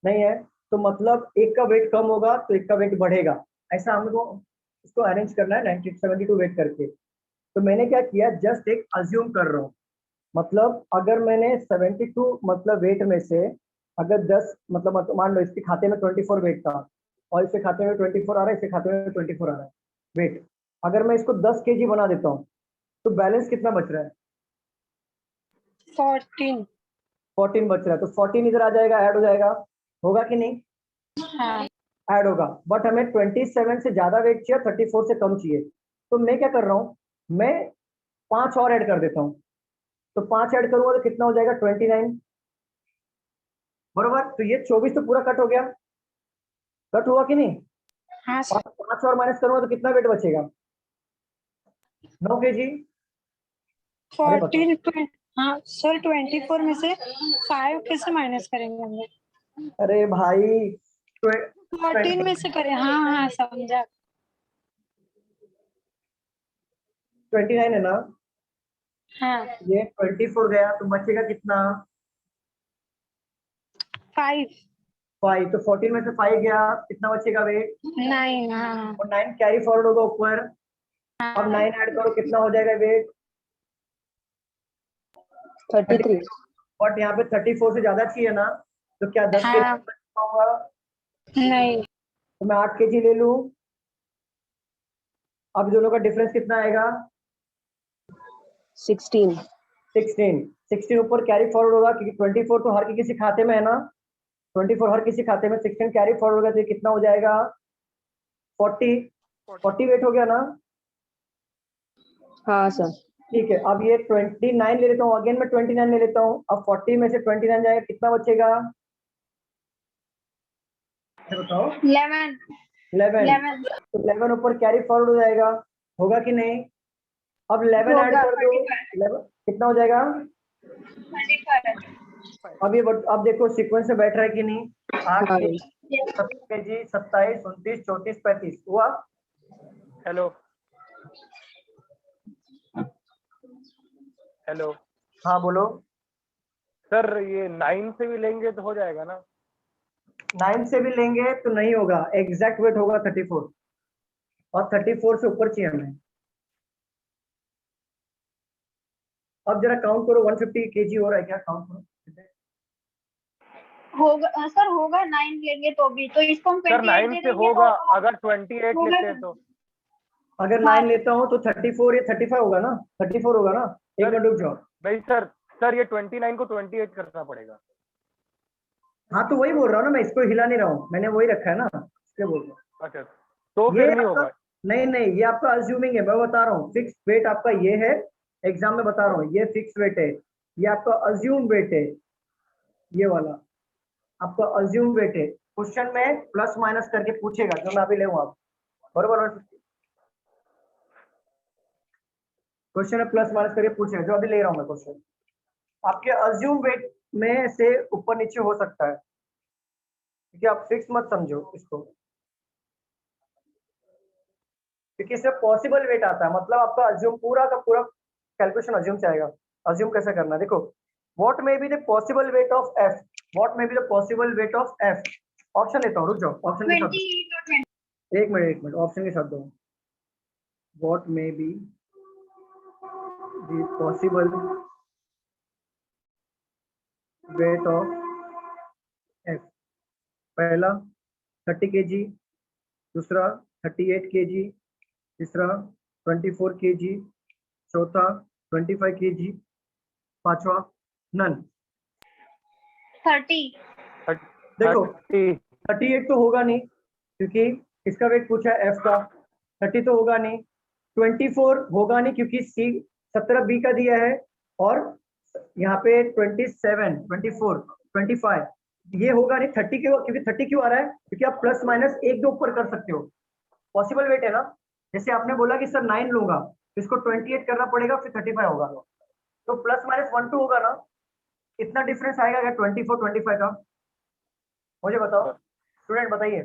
नहीं है, तो मतलब एक का वेट कम होगा तो एक का वेट बढ़ेगा, ऐसा हमको इसको अरेंज करना है 72 वेट करके। तो मैंने क्या किया, जस्ट एक अज्यूम कर रहा हूँ, मतलब अगर मैंने 72 मतलब वेट में से अगर 10 मतलब मान लो इसके खाते में 24 वेट था और इसके खाते में 24 आ रहा है, इसके खाते में 24 आ रहा है वेट, अगर मैं इसको 10 केजी बना देता हूँ तो बैलेंस कितना बच रहा है? 14। 14 बच रहा है, तो 14 इधर आ जाएगा, ऐड हो जाएगा, होगा कि नहीं? हाँ, ऐड होगा। बट हमें 27 से ज्यादा वेट चाहिए, 34 से कम चाहिए। तो मैं क्या कर रहा हूँ, मैं 5 और ऐड कर देता हूँ। तो 5 ऐड करूंगा तो कितना हो जाएगा? 29 बरोबर। तो ये 24 तो पूरा कट हो गया, कट हुआ कि नहीं? हाँ सर। 5 और माइनस करूंगा तो कितना वेट बचेगा? 9 केजी। अरे बताओ। 14 हाँ सर, 24 में से 5 कैसे माइनस करेंगे हम लोग? अरे भाई 14 में से करें, हाँ हाँ समझा। 29 है ना, हाँ, ये 24 गया तो बचेगा कितना? 5 5। तो 14 में से 5 गया, कितना बचेगा वेट? 9। हाँ और 9 कैरी फॉरवर्ड होगा ऊपर। अब 9 ऐड करो, कितना हो जाएगा वेट? 33. बट यहाँ पे 34 से ज्यादा चाहिए ना, तो क्या 10 हाँ, केजी होगा? नहीं, तो मैं 8 केजी ले लूं। अब दोनों का डिफरेंस कितना आएगा? 16. 16 ऊपर कैरी फॉरवर्ड होगा क्योंकि 24 तो हर किसी खाते में है ना, 24 हर किसी खाते में, 16 कैरी फॉरवर्ड होगा तो ये कितना हो जाएगा? 40 वेट हो गया ना। हाँ सर. ठीक है, अब ये 29 ले लेता हूँ, अगेन मैं 29 ले लेता हूँ। अब 40 में से 29 जाएगा, कितना बचेगा? बताओ। 11. 11। तो 11 ऊपर कैरी फॉरवर्ड हो जाएगा, होगा कि नहीं? अब 11 ऐड होगा कर दो, 35. 11 कितना हो जाएगा? 35. अब देखो सीक्वेंस में बैठ रहा है कि नहीं? 8 हाँ. केजी, 17 केजी, 27, 29, 34, 35 हुआ। हेलो हेलो हाँ बोलो। सर, ये 9 से भी लेंगे तो हो जाएगा ना? 9 से भी लेंगे तो नहीं होगा, एग्जैक्ट वेट होगा 34 और 34 से ऊपर चाहिए हमें। अब जरा काउंट करो, 150 केजी हो रहा है क्या? काउंट करो। होगा सर, होगा 9 लेंगे तो भी, तो इसको हम सर 28 9 दे से देंगे होगा, तो अगर 28 होगा। लेते हैं तो। अगर हाँ। 9 लेता हूँ तो 34 या 35 होगा ना? 34 होगा ना? एक सर मिनट रुक जाओ। भाई सर ये 29 को 28 करना पड़ेगा। हाँ तो वही बोल रहा हूँ ना, मैं इसको हिला नहीं रहा हूँ, मैंने वही रखा है ना, इसलिए बोल रहा हूँ। अच्छा, तो ये फिर नहीं आपका होगा। नहीं नहीं, ये आपका अज्यूमिंग है, मैं बता रहा हूँ। फिक्स वेट आपका ये है, एग्जाम में बता रहा हूँ, ये फिक्स वेट है, ये आपका अज्यूम वेट है, ये वाला आपका अज्यूम वेट है। क्वेश्चन में प्लस माइनस करके पूछेगा, जो मैं अभी ले आप बरोबर। क्वेश्चन में प्लस माइनस करके पूछेगा, जो अभी ले रहा हूँ मैं क्वेश्चन। आपके अज्यूम वेट में से ऊपर नीचे हो सकता है, क्योंकि आप फिक्स मत समझो इसको, क्योंकि इसमें पॉसिबल वेट आता है, मतलब आपका अज्यूम पूरा का पूरा कैलकुलेशन अज्यूम से आएगा। अज्यूम कैसे करना है देखो, what may be the possible weight of F, what may be the possible weight of F. Option लेता हूँ, रुक जाओ, ऑप्शन के साथ 28 और 20. एक मिनट ऑप्शन के साथ दो। What may be the possible weight of F. पहला 30 केजी, दूसरा 38 केजी, तीसरा 24 केजी, चौथा 25 केजी, पांचवा नन। 30. देखो 30। 38 तो होगा नहीं, क्योंकि इसका वेट पूछा है एफ का। 30 तो होगा नहीं, 24 होगा नहीं क्योंकि सी 17 बी का दिया है, और यहाँ पे 27, 24, 25 ये होगा नहीं। 30 क्यों? क्योंकि 30 क्यों आ रहा है? क्योंकि आप प्लस माइनस एक दो ऊपर कर सकते हो, पॉसिबल वेट है ना। जैसे आपने बोला कि सर 9 लूंगा, तो इसको 28 करना पड़ेगा, फिर 35 होगा, तो प्लस माइनस 1 2 होगा ना। इतना डिफरेंस आएगा क्या 24 25 का? मुझे बताओ स्टूडेंट, बताइए।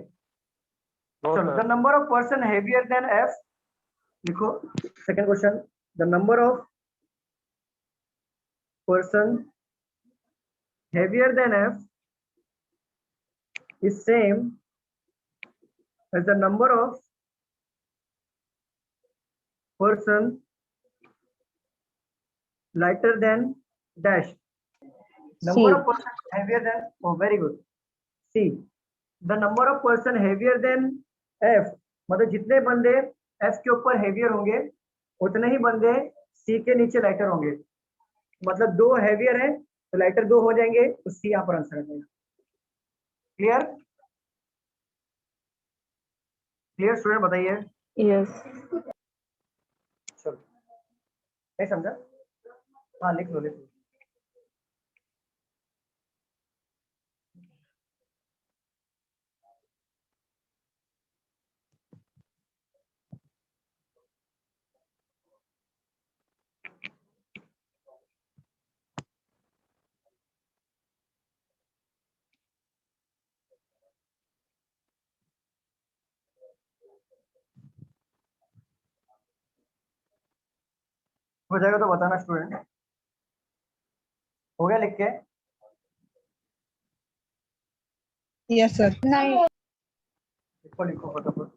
No, चलो, sir. The number of person heavier than F, लिखो second question, the number of person heavier than F is same as the number of person lighter than dash. Number C. of person heavier than, oh very good, C. The number of person heavier than F, मतलब जितने बंदे F के ऊपर heavier होंगे उतने ही बंदे C के नीचे lighter होंगे। मतलब 2 heavier है तो lighter 2 हो जाएंगे, तो C यहाँ पर आंसर आ जाएगा। क्लियर? क्लियर स्टूडेंट, बताइए। Yes. चलो, नहीं समझा? हाँ लिख लो, लिख लो। हो जाएगा तो बताना स्टूडेंट। हो गया लिख के? Yes sir. नहीं। लिखो लिखो फटाफट।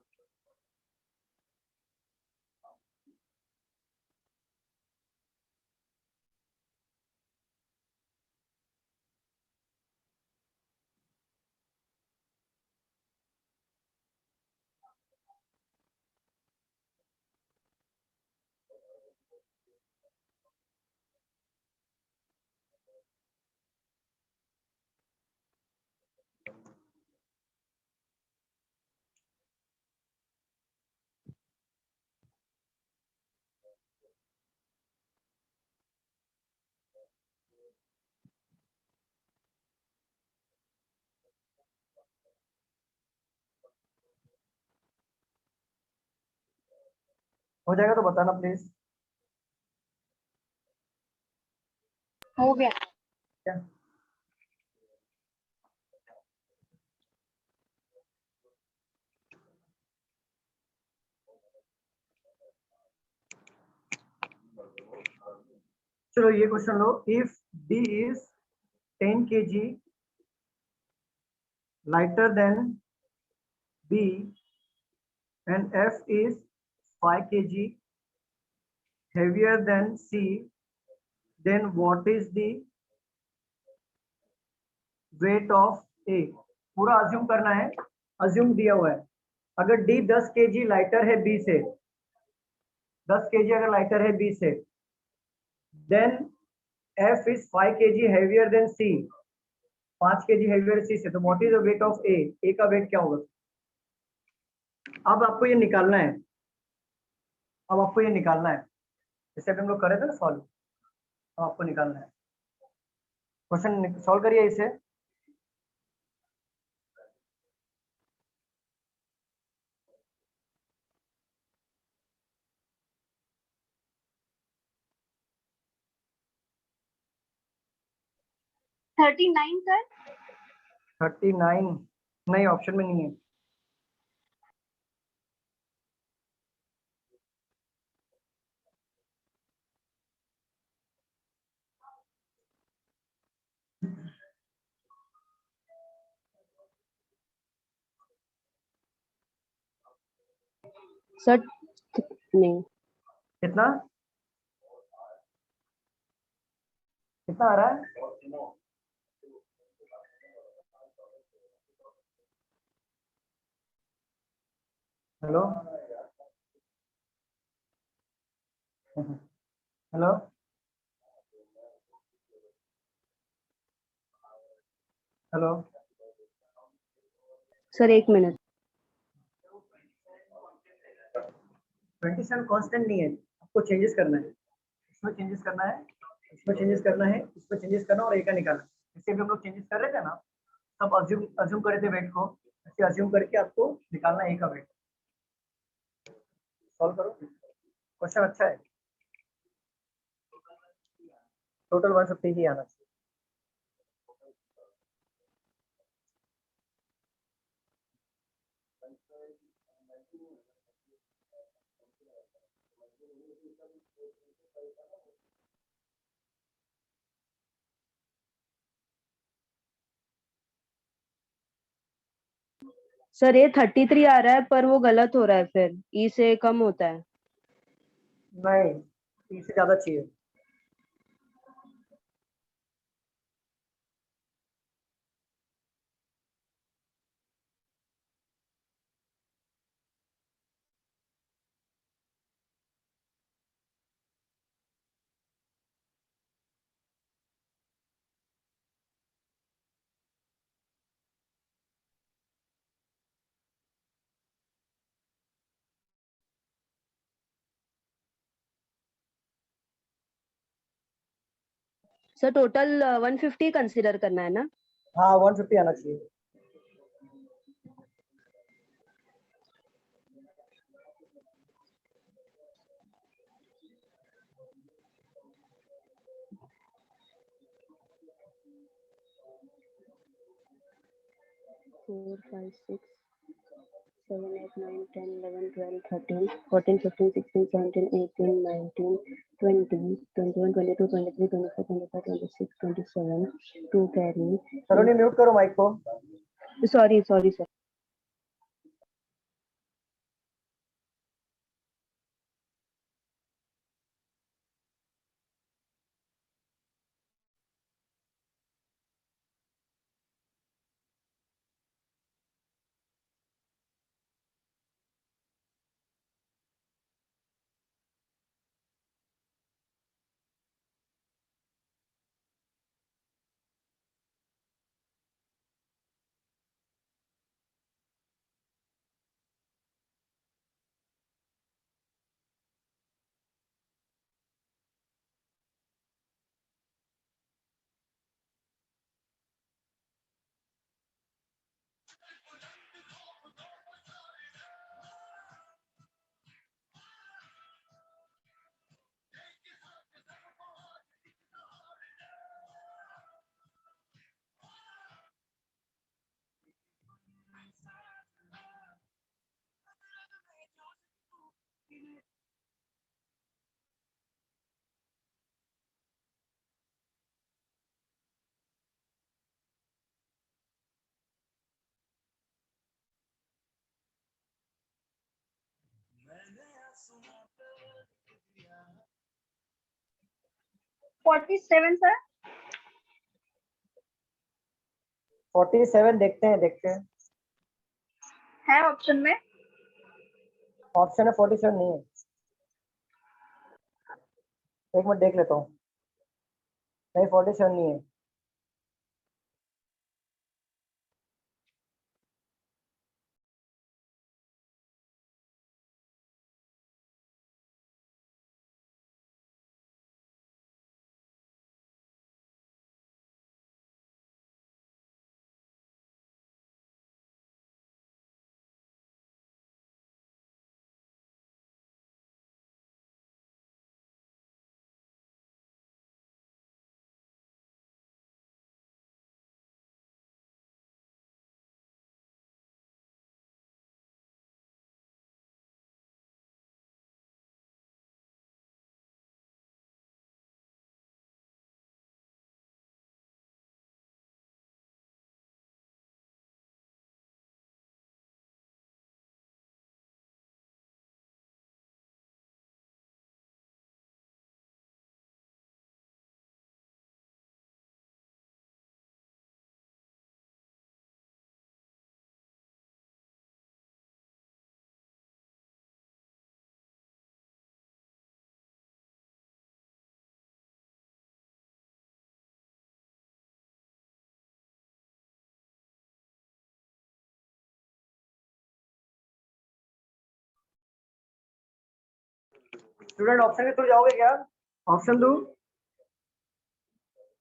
हो जाएगा तो बताना प्लीज। हो गया। क्या? चलो ये question low. If D is 10 kg lighter than B and F is 5 kg heavier than C, then what is the weight of A? पूरा अज्यूम करना है, अज्यूम दिया हुआ है। अगर D 10 kg लाइटर है B से, 10 kg अगर लाइटर है B से, then F is 5 kg heavier than C, 5 kg heavier C से, तो what is the weight of A? A का वेट क्या होगा? अब आपको ये निकालना है, अब आपको ये निकालना है। जैसे अभी हम लोग कर रहे थे ना सॉल्व, अब आपको निकालना है। क्वेश्चन सॉल्व करिए इसे। Thirty nine sir. 39 नहीं, ऑप्शन में नहीं है। सर नहीं। कितना कितना आ रहा है? Hello hello hello sir 1 minute. 27 constant नहीं है, आपको चेंजेस करना है। इसमें चेंजेस करना है, इसमें चेंजेस करना है, इसमें चेंजेस करना और ए का निकालना। इससे भी हम लोग चेंजेस कर रहे थे ना, सब अज्यूम कर रहे थे वेट को, ऐसे अज्यूम करके आपको निकालना है ए का वेट। सॉल्व करो, क्वेश्चन अच्छा है। टोटल 150 ही आना चाहिए। सर ये 33 आ रहा है पर वो गलत हो रहा है, फिर ई से कम होता है। नहीं, इससे ज्यादा चाहिए। सर टोटल 150 कंसीडर करना है ना? हाँ 150 आना चाहिए। Four five six 7 8 9 10 11 12 13 14 15 16 17 18 19 20 21 22 23 24 25 26 27 2 carry। सलोनी म्यूट करो माइक को। Sorry sorry sir. $47 सर। 47 देखते हैं। है ऑप्शन में। ऑप्शन है 47 नहीं है। एक मिनट देख लेता हूँ। नहीं 47 नहीं है। स्टूडेंट ऑप्शन के थ्रू जाओगे क्या? ऑप्शन दो।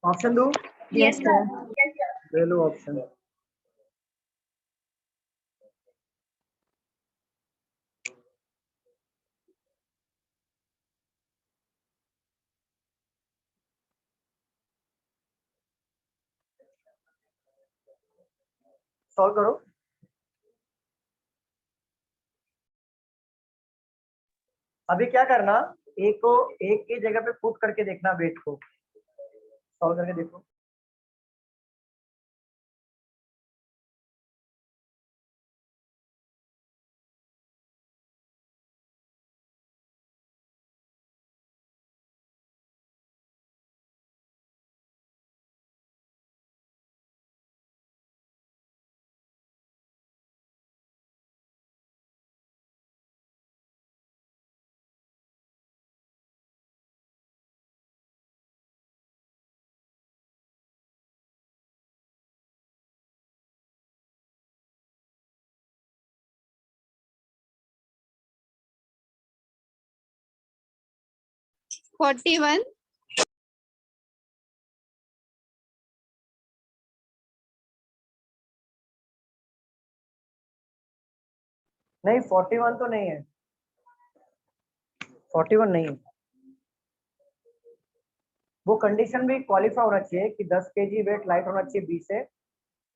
ऑप्शन दो। Yes sir. ले लो ऑप्शन। सॉल्व करो। अभी क्या करना, एक को एक की जगह पे पुट करके देखना वेट को। सॉल्व करके देखो। 41. नहीं 41 तो नहीं है, 41 नहीं है। वो कंडीशन भी क्वालिफाई होना चाहिए कि 10 केजी वेट लाइट होना चाहिए बी से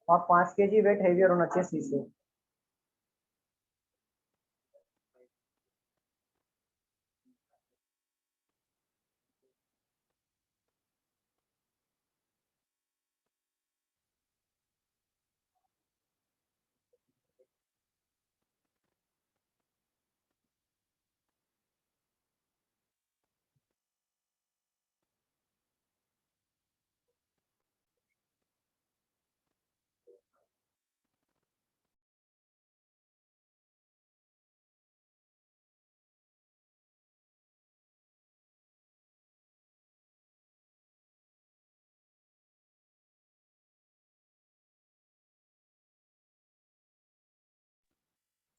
और 5 केजी वेट हेवियर होना चाहिए सी से।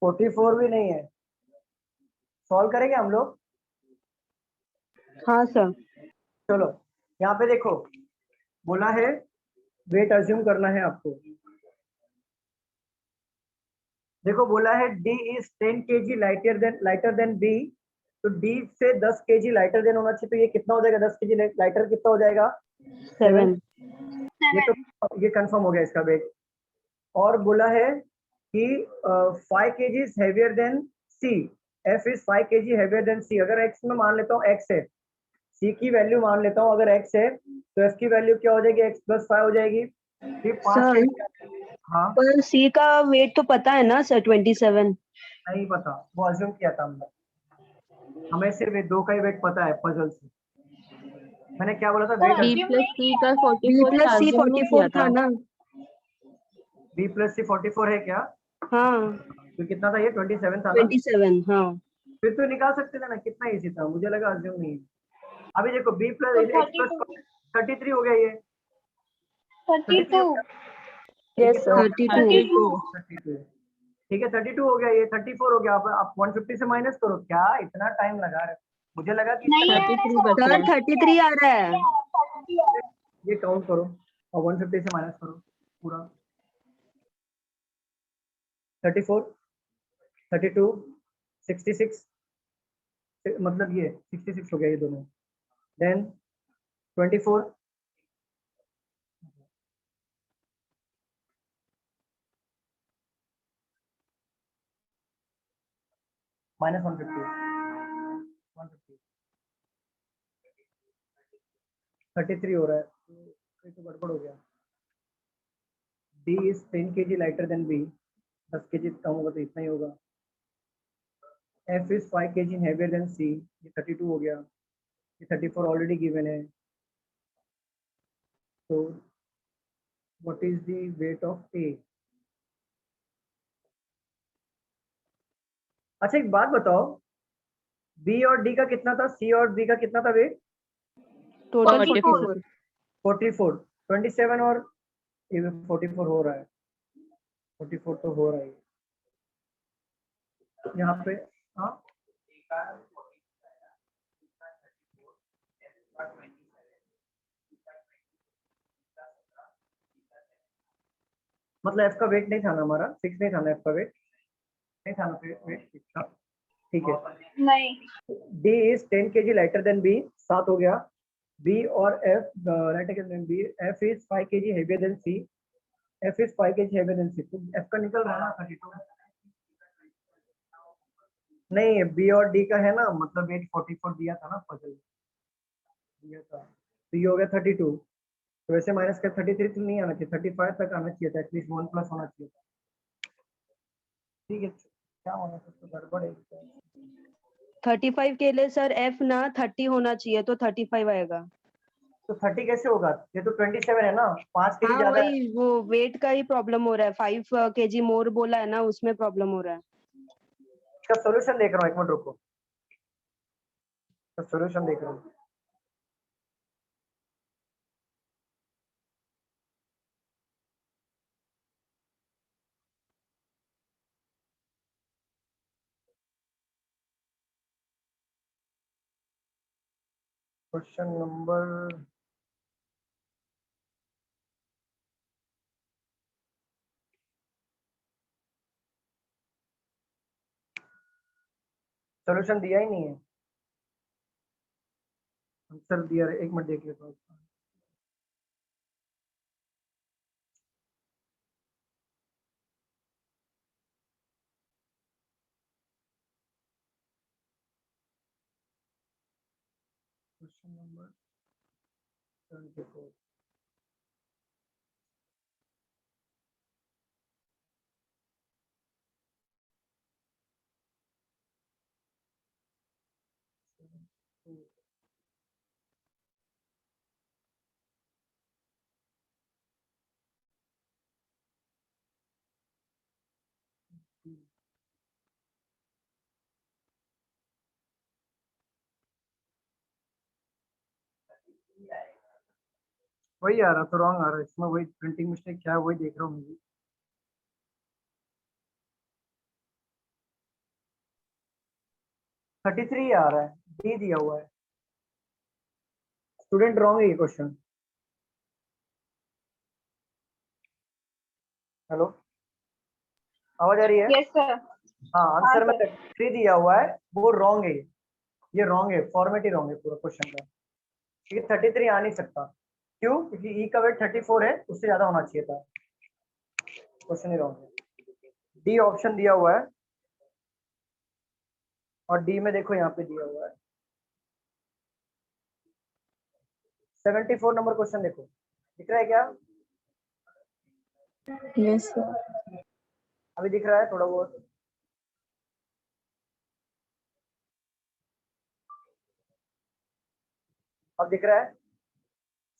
फोर्टी फोर भी नहीं है। सॉल्व करेंगे हम लोग। हाँ सर। चलो यहाँ पे देखो, बोला है वेट अज्यूम करना है आपको। देखो बोला है D is 10 kg lighter than B, तो D से 10 kg लाइटर देन होना चाहिए, तो ये कितना हो जाएगा? 10 kg लाइटर कितना हो जाएगा? 7। ये कंफर्म हो गया इसका वेट। और बोला है कि 5 kg heavier than C, F is 5 kg heavier than C। अगर X में मान लेता हूँ X है, C की वैल्यू मान लेता हूँ अगर X है, तो F की वैल्यू क्या हो जाएगी? X प्लस 5 हो जाएगी। फिर 5 सर kg। हाँ पर सी का वेट तो पता है ना सर, 27। नहीं पता, वो अज्यूम किया था हमने। हमें सिर्फ ये दो का ही वेट पता है पजल से। मैंने क्या बोला था? वेट बी प्लस सी का बी 44 प्लस सी assume नहीं 44 किया था ना। B प्लस C 44 है क्या? हाँ तो कितना था ये? 27 था ना? 27। हाँ फिर तो निकाल सकते थे ना, कितना इजी था। मुझे लगा अज्यूम नहीं है। अभी देखो B प्लस X प्लस 33 हो गया ये। 33 हो 32. गया। यस कितना सर, हो गया? 32। 32। ठीक है 32 हो गया, ये 34 हो गया। आप 150 से माइनस करो। क्या इतना टाइम लगा रहे? मुझे लगा कि नहीं इतना आ रहा 33 बचा सर है। 33 आ रहा है। ये काउंट करो और 150 से माइनस करो पूरा। 34, 32, 66, मतलब ये 66 हो गया ये दोनों। देन 24, माइनस 150, 150, 33 हो रहा है, तो ये तो गड़बड़ हो गया। D is 10 kg lighter than B, 10 kg कम होगा तो इतना ही होगा। F is 5 kg heavier than C, ये 32 हो गया। ये 34 ऑलरेडी गिवन है। तो what is the weight of A? अच्छा एक बात बताओ, B और D का कितना था? C और B का कितना था वेट? टोटल 44। 44। 44, 27 और ये 44 हो रहा है। 44 तो हो रहा है यहाँ पे। हाँ मतलब F का वेट नहीं था ना हमारा, 6 नहीं था ना F का वेट, नहीं था ना वेट 6 था। ठीक है। नहीं. D is 10 kg lighter than B, 7 हो गया। B और F lighter than B, F is 5 kg heavier than C, F is 5 kg heavier than C, तो F का निकल रहा है ना 32। नहीं B और D का है ना, मतलब वेट 44 दिया था ना पजल दिया था, तो ये हो गया 32। तो वैसे माइनस का 33 तो नहीं आना चाहिए, 35 तक आना चाहिए था, एटलीस्ट 1 प्लस होना चाहिए था। ठीक है क्या होना था, तो गड़बड़ है। 35 के लिए सर एफ ना 30 होना चाहिए, तो 35 आएगा। तो 30 कैसे होगा? ये तो 27 है ना, 5 kg हाँ ज्यादा है। वही, वो वेट का ही प्रॉब्लम हो रहा है। 5 kg मोर बोला है ना, उसमें प्रॉब्लम हो रहा है। इसका सोल्यूशन देख रहा हूँ, एक मिनट रुको, सोल्यूशन देख रहा हूँ। क्वेश्चन नंबर सोल्यूशन दिया ही नहीं है, आंसर दिया, एक मिनट देख लेता हूँ। Question number 74। वही आ रहा, तो रॉन्ग आ रहा है इसमें, वही प्रिंटिंग मिस्टेक क्या है वही देख रहा हूँ मुझे। थर्टी थ्री आ रहा है, डी दिया हुआ है। स्टूडेंट रॉन्ग है ये क्वेश्चन। हेलो, आवाज आ रही है? Yes, sir. हाँ, आंसर में sir. 33 दिया हुआ है, वो रॉन्ग है। ये रॉन्ग है, फॉर्मेट ही रॉन्ग है पूरा क्वेश्चन का। ये 33 आ नहीं सकता। क्यों? क्योंकि ई का वेट 34 है, उससे ज्यादा होना चाहिए था। क्वेश्चन ही रॉन्ग है। डी ऑप्शन दिया हुआ है, और डी में देखो यहाँ पे दिया हुआ है 74 नंबर क्वेश्चन। देखो दिख रहा है क्या? Yes, sir. अभी दिख रहा है थोड़ा बहुत? अब दिख रहा है?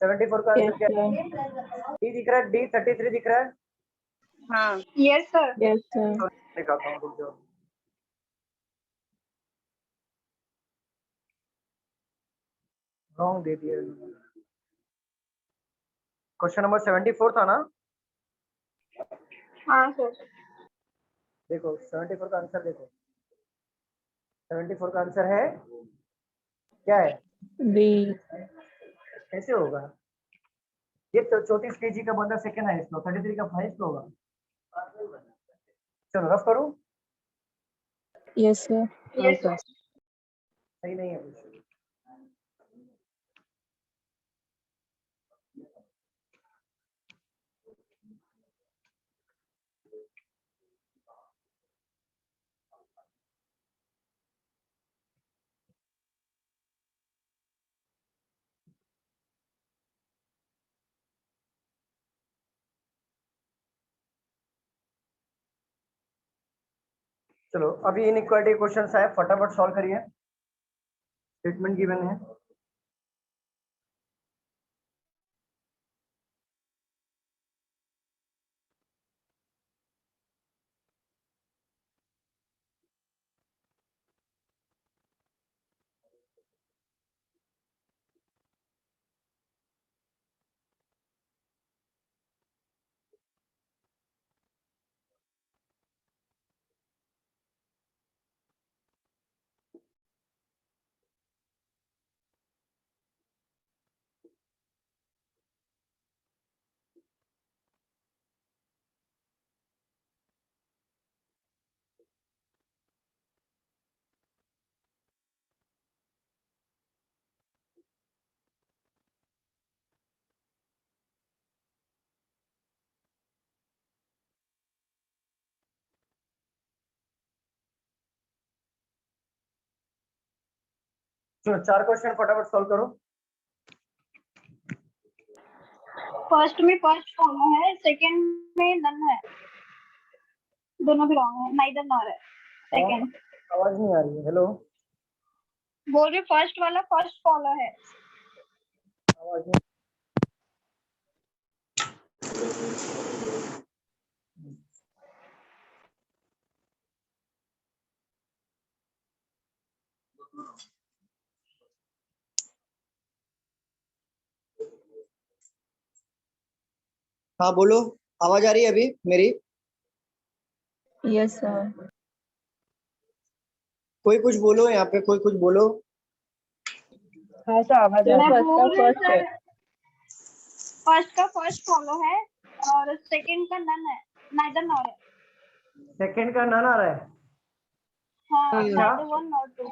74 का आंसर Yes, क्या sir. है? डी दिख रहा है, डी 33 दिख रहा है। Yes, sir. Yes, sir. दिखाता हूँ, रुक जाओ। रॉन्ग दे दिया। क्वेश्चन नंबर 74 था ना? हाँ, sir. देखो 74 का आंसर देखो, 74 का आंसर है क्या है? B. कैसे होगा? ये तो 34 kg का बंदा सेकंड हाईएस्ट लो, 33 का हाईएस्ट होगा। चलो रफ करूं? Yes, sir. Yes, sir. सही नहीं है कुछ। चलो अभी इनइक्वालिटी क्वेश्चन आए, फटाफट सॉल्व करिए। स्टेटमेंट गिवन है। चलो 4 क्वेश्चन फटाफट सॉल्व करो। फर्स्ट में फर्स्ट फॉलो है, सेकंड में नन है, दोनों भी रॉन्ग है, नाइदर नॉर है सेकंड। आवाज नहीं आ रही है। हेलो, बोल रहे फर्स्ट वाला फर्स्ट फॉलो है। आवाज नहीं। हाँ बोलो, आवाज आ रही है अभी मेरी? Yes, sir. कोई कुछ बोलो, यहाँ पे कोई कुछ बोलो। हाँ सर आवाज आ मैं रही बोल रही हूँ सर, फर्स्ट का फर्स्ट फॉलो है और सेकंड का नन है, नाइदर नॉर है। सेकंड का नन आ रहा है। हाँ, है। अच्छा। Neither one nor to.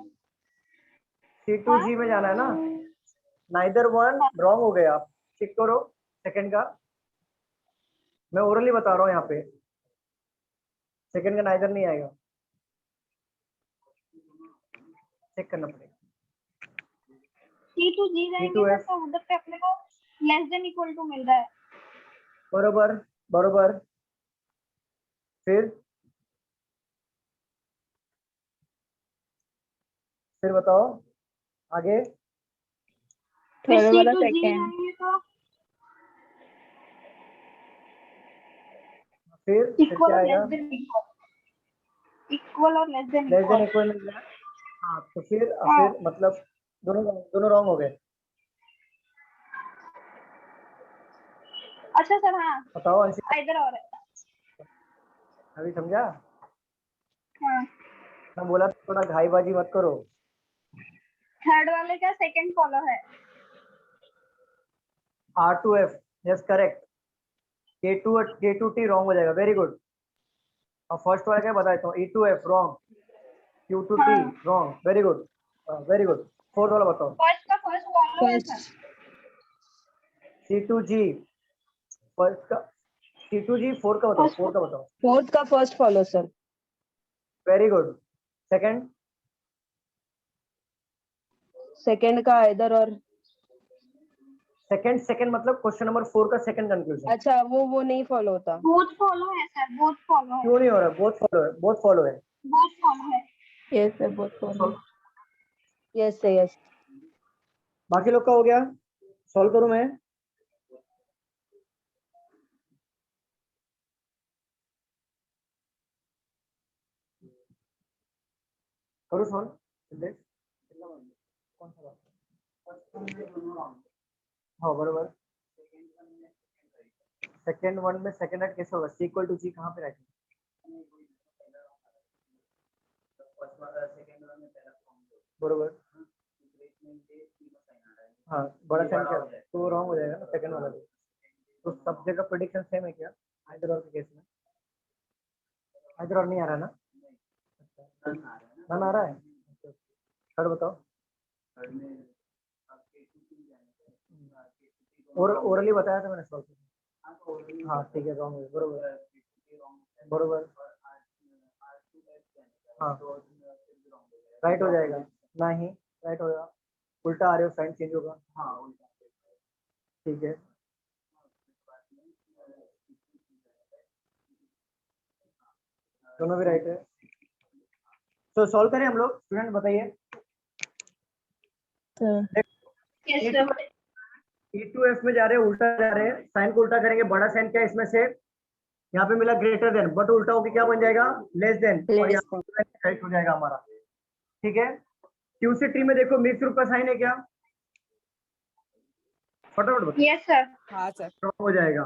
C2G में जाना है ना, नाइदर वन रॉन्ग हो गया, चेक करो सेकंड का, मैं ओरली बता रहा हूँ यहाँ पे, सेकंड का नाइदर नहीं आएगा, चेक करना पड़ेगा। C2G जाएंगे C2F तो उधर पे अपने को लेस देन इक्वल टू मिल रहा है। बरोबर बरोबर, फिर बताओ आगे। फिर थर्ड वाला C2G सेकंड। जाएंगे तो फिर इक्वल क्या और आएगा? लेस देन इक्वल, इक्वल और less than less than equal. Equal मिल गया। हाँ तो फिर हाँ। मतलब दोनों दोनों रॉन्ग हो गए। अच्छा सर, हाँ बताओ अंशिका, इधर और है। अभी समझा? हाँ, मैं बोला थोड़ा घाईबाजी मत करो। थर्ड वाले का सेकंड फॉलो है। R2F yes correct, K2T wrong हो जाएगा, वेरी गुड। और फर्स्ट वाला क्या बता देता हूँ, E2F रॉन्ग, Q2T हाँ, wrong, very good very good. Fourth वाला बताओ। फर्स्ट का फर्स्ट फॉलो है सर। C2G फर्स्ट का, C2G फोर्थ का बताओ, फर्स्ट फोर्थ का बताओ। फोर्थ का first follow sir. Very good. Second, second का इधर और। सेकंड मतलब क्वेश्चन नंबर 4 का सेकंड कंक्लूजन। अच्छा वो नहीं फॉलो होता। बोथ फॉलो है सर, बोथ फॉलो है, क्यों नहीं हो रहा? बोथ फॉलो है, बोथ फॉलो है। बोथ फॉलो है। यस सर बहुत फॉलो। Yes sir yes. बाकी लोग का हो गया? सॉल्व करूं मैं? करूं सॉल्व? कौन सा? हाँ बराबर। सेकंड वन में सेकंड राइट कैसे होगा? C इक्वल टू G कहाँ पे राइट? बराबर। हाँ बड़ा साइन क्या तो रॉन्ग हो जाएगा ना सेकंड वाला भी। तो सब जगह प्रेडिक्शन सेम है क्या इधर और के केस में? इधर और नहीं आ रहा ना? नन आ रहा है। थर्ड बताओ। और ओरली बताया था मैंने सॉल्व। हाँ ठीक है रॉन्ग है, बरोबर बरोबर। हाँ राइट हो जाएगा, नहीं राइट होगा, उल्टा आ रहे हो साइन चेंज होगा। हाँ उल्टा, ठीक है। दोनों भी राइट है। तो सॉल्व करें हम लोग, स्टूडेंट बताइए। Yes sir. E2F में जा रहे हैं, उल्टा जा रहे हैं, साइन को उल्टा करेंगे, बड़ा साइन क्या है इसमें से? यहाँ पे मिला ग्रेटर देन, बट उल्टा होके क्या बन जाएगा? लेस देन, और यहाँ राइट हो जाएगा हमारा। ठीक है। Q-C-T में देखो मिक्स ग्रुप का साइन है क्या? फटाफट बताओ। Yes sir. हाँ सर। रॉन्ग हो जाएगा।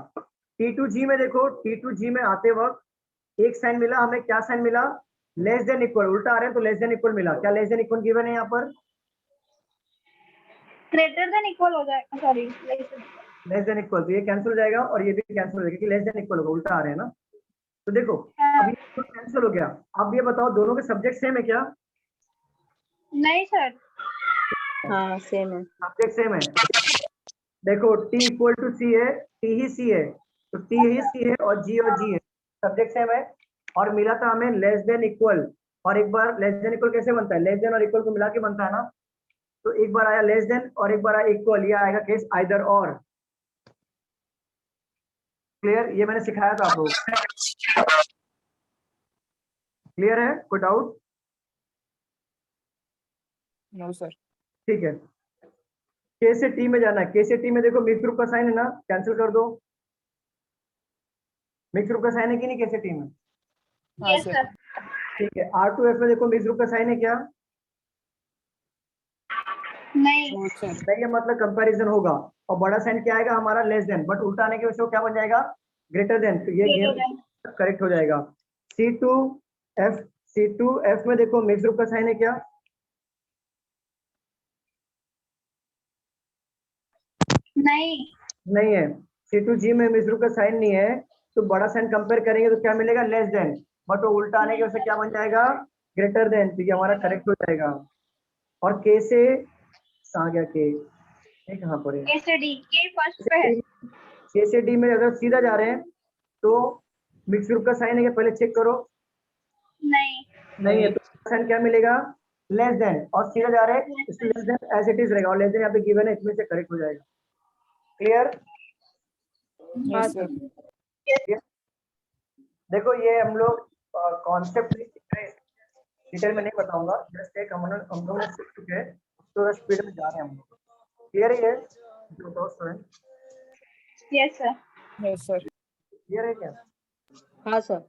T2G में देखो, T2G में आते वक्त एक साइन मिला हमें, क्या साइन मिला? लेस देन इक्वल, उल्टा आ रहे हैं तो लेस देन इक्वल मिला, क्या लेस देन इक्वल गिवन है यहाँ पर? ग्रेटर देन इक्वल हो जाएगा, सॉरी लेस देन इक्वल, तो ये कैंसिल हो जाएगा और ये भी कैंसिल हो जाएगा क्योंकि लेस देन इक्वल होगा, उल्टा आ रहे हैं ना। तो देखो अब ये कैंसिल हो गया। अब ये बताओ दोनों के सब्जेक्ट सेम है क्या? नहीं सर। हाँ सेम है। सब्जेक्ट सेम है। देखो T इक्वल टू C है, T ही C है, तो T ही C है और G है, सब्जेक्ट सेम है। और मिला था हमें लेस देन इक्वल, और एक बार लेस देन इक्वल कैसे बनता है? लेस देन और इक्वल को मिला के बनता है ना। तो एक बार आया लेस देन और एक बार आया इक्वल, ये आएगा केस आइदर और। क्लियर? ये मैंने सिखाया था आप लोग, क्लियर है? कोई डाउट? No sir. ठीक है। K से T में जाना है, K से T में देखो मिक्स ग्रुप का साइन है ना, कैंसिल कर दो। मिक्स ग्रुप का साइन है कि नहीं K से T में? Yes sir. ठीक है। R2F में देखो मिक्स ग्रुप का साइन है क्या? नहीं। नहीं है, मतलब कंपैरिजन होगा। और बड़ा साइन क्या आएगा हमारा? लेस देन, बट उल्टा आने की वजह से वो क्या बन जाएगा? ग्रेटर देन, तो ये गेम करेक्ट हो जाएगा। C2F, C2F में देखो मिक्स ग्रुप का साइन है क्या? नहीं नहीं है, C2G में मिसरू का साइन नहीं है, तो बड़ा साइन कंपेयर करेंगे तो क्या मिलेगा, लेस देन, बट वो उल्टा आने की वजह से क्या बन जाएगा, ग्रेटर देन, तो ये हमारा करेक्ट हो जाएगा। और के से आ गया, के कहाँ पर है, ए से डी, के फर्स्ट पे है। के से डी में अगर सीधा जा रहे हैं तो मिक्स ग्रुप का साइन है क्या, पहले चेक करो। नहीं है, तो साइन क्या मिलेगा, लेस देन, और सीधा जा रहे हैं इसलिए less than as it is रहेगा, और लेस देन यहाँ पे गिवन है, इसमें से करेक्ट हो जाएगा। क्लियर? हाँ सर। देखो ये हम लोग कॉन्सेप्ट नहीं सीख रहे, डिटेल में नहीं बताऊंगा, जस्ट एक हम लोग सीख चुके हैं, तो स्पीड में जा रहे हैं हम लोग। क्लियर है ये जो तो student? Yes sir. Yes sir. Clear है क्या? हाँ सर।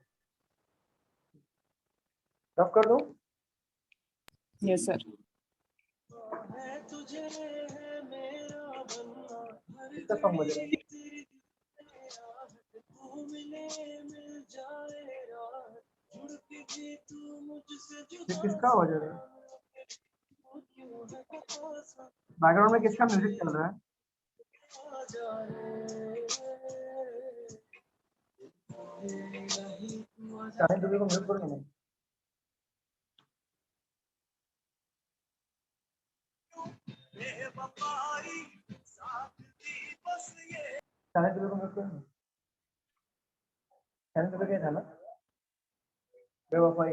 रफ कर दूं? Yes sir. किसका सॉन्ग बजेगा? ये किसका आवाज आ रहा है? बैकग्राउंड में किसका म्यूजिक चल रहा है? चाहे दूसरे को म्यूट करो ना। चाहे दूसरे को म्यूट करो ना। चाहे दूसरे क्या था ना, बेवफाई।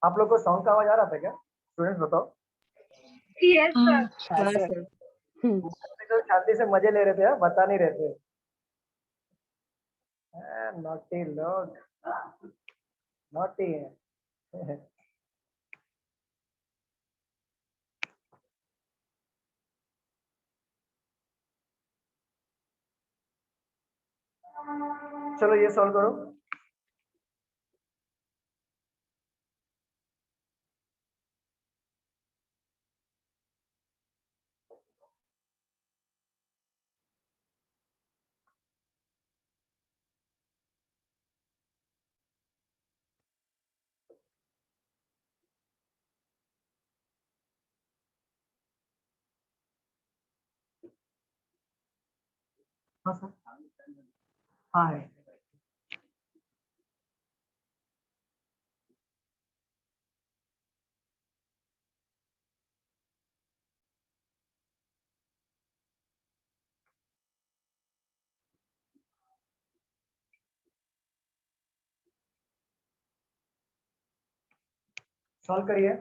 आप लोग को सॉन्ग का आवाज आ रहा था क्या स्टूडेंट्स, बताओ? Yes sir. हाँ सर। तो शांति से मजे ले रहे थे, बता नहीं रहे थे। नॉटी लोग, नॉटी है। चलो ये सॉल्व करो। हाँ सर, हाँ है। सॉल्व करिए।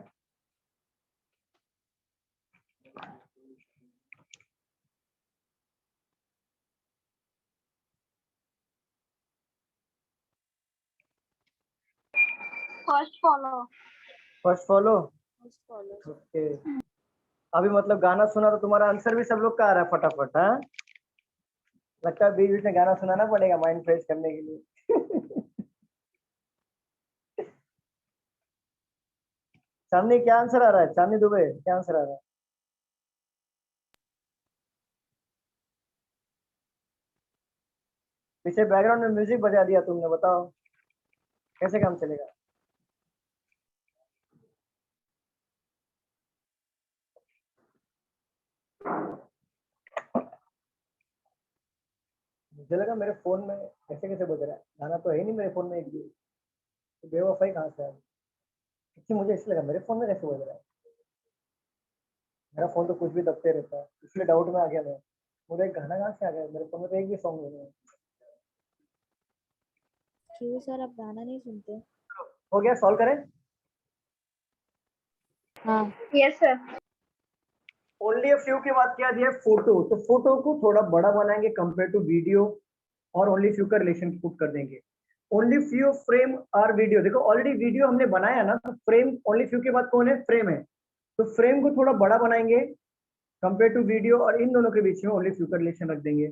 First follow. First follow, okay. अभी मतलब गाना सुना तो तुम्हारा आंसर भी सब लोग का आ रहा है फटाफट, हाँ? लगता है बीच बीच में गाना सुनाना पड़ेगा माइंड फ्रेश करने के लिए। चांदनी क्या आंसर आ रहा है? चांदनी दुबे क्या आंसर आ रहा है? पीछे बैकग्राउंड में म्यूजिक बजा दिया तुमने, बताओ कैसे काम चलेगा? मुझे लगा मेरे फोन में ऐसे कैसे बज रहा है, गाना तो है नहीं मेरे फोन में एक भी, तो बेवफाई कहाँ से है? इसलिए मुझे ऐसे लगा मेरे फोन में कैसे बज रहा है, मेरा फोन तो कुछ भी दबते रहता है, इसलिए डाउट में आ गया मैं, मुझे गाना कहाँ से आ गया, मेरे फोन में तो एक भी सॉन्ग नहीं है। क्यों सर आप गाना नहीं सुनते? हो गया, सॉल्व करें? हाँ। Yes sir. Only a few के बाद क्या दिया, फोटो, तो फोटो को थोड़ा बड़ा बनाएंगे कंपेयर टू वीडियो, और ओनली फ्यू का रिलेशन पुट कर देंगे। Only few frame are video, देखो ऑलरेडी वीडियो हमने बनाया ना, तो फ्रेम ओनली फ्यू के बाद कौन है, फ्रेम है, तो फ्रेम को थोड़ा बड़ा बनाएंगे कंपेयर टू वीडियो, और इन दोनों के बीच में ओनली फ्यू का रिलेशन रख देंगे।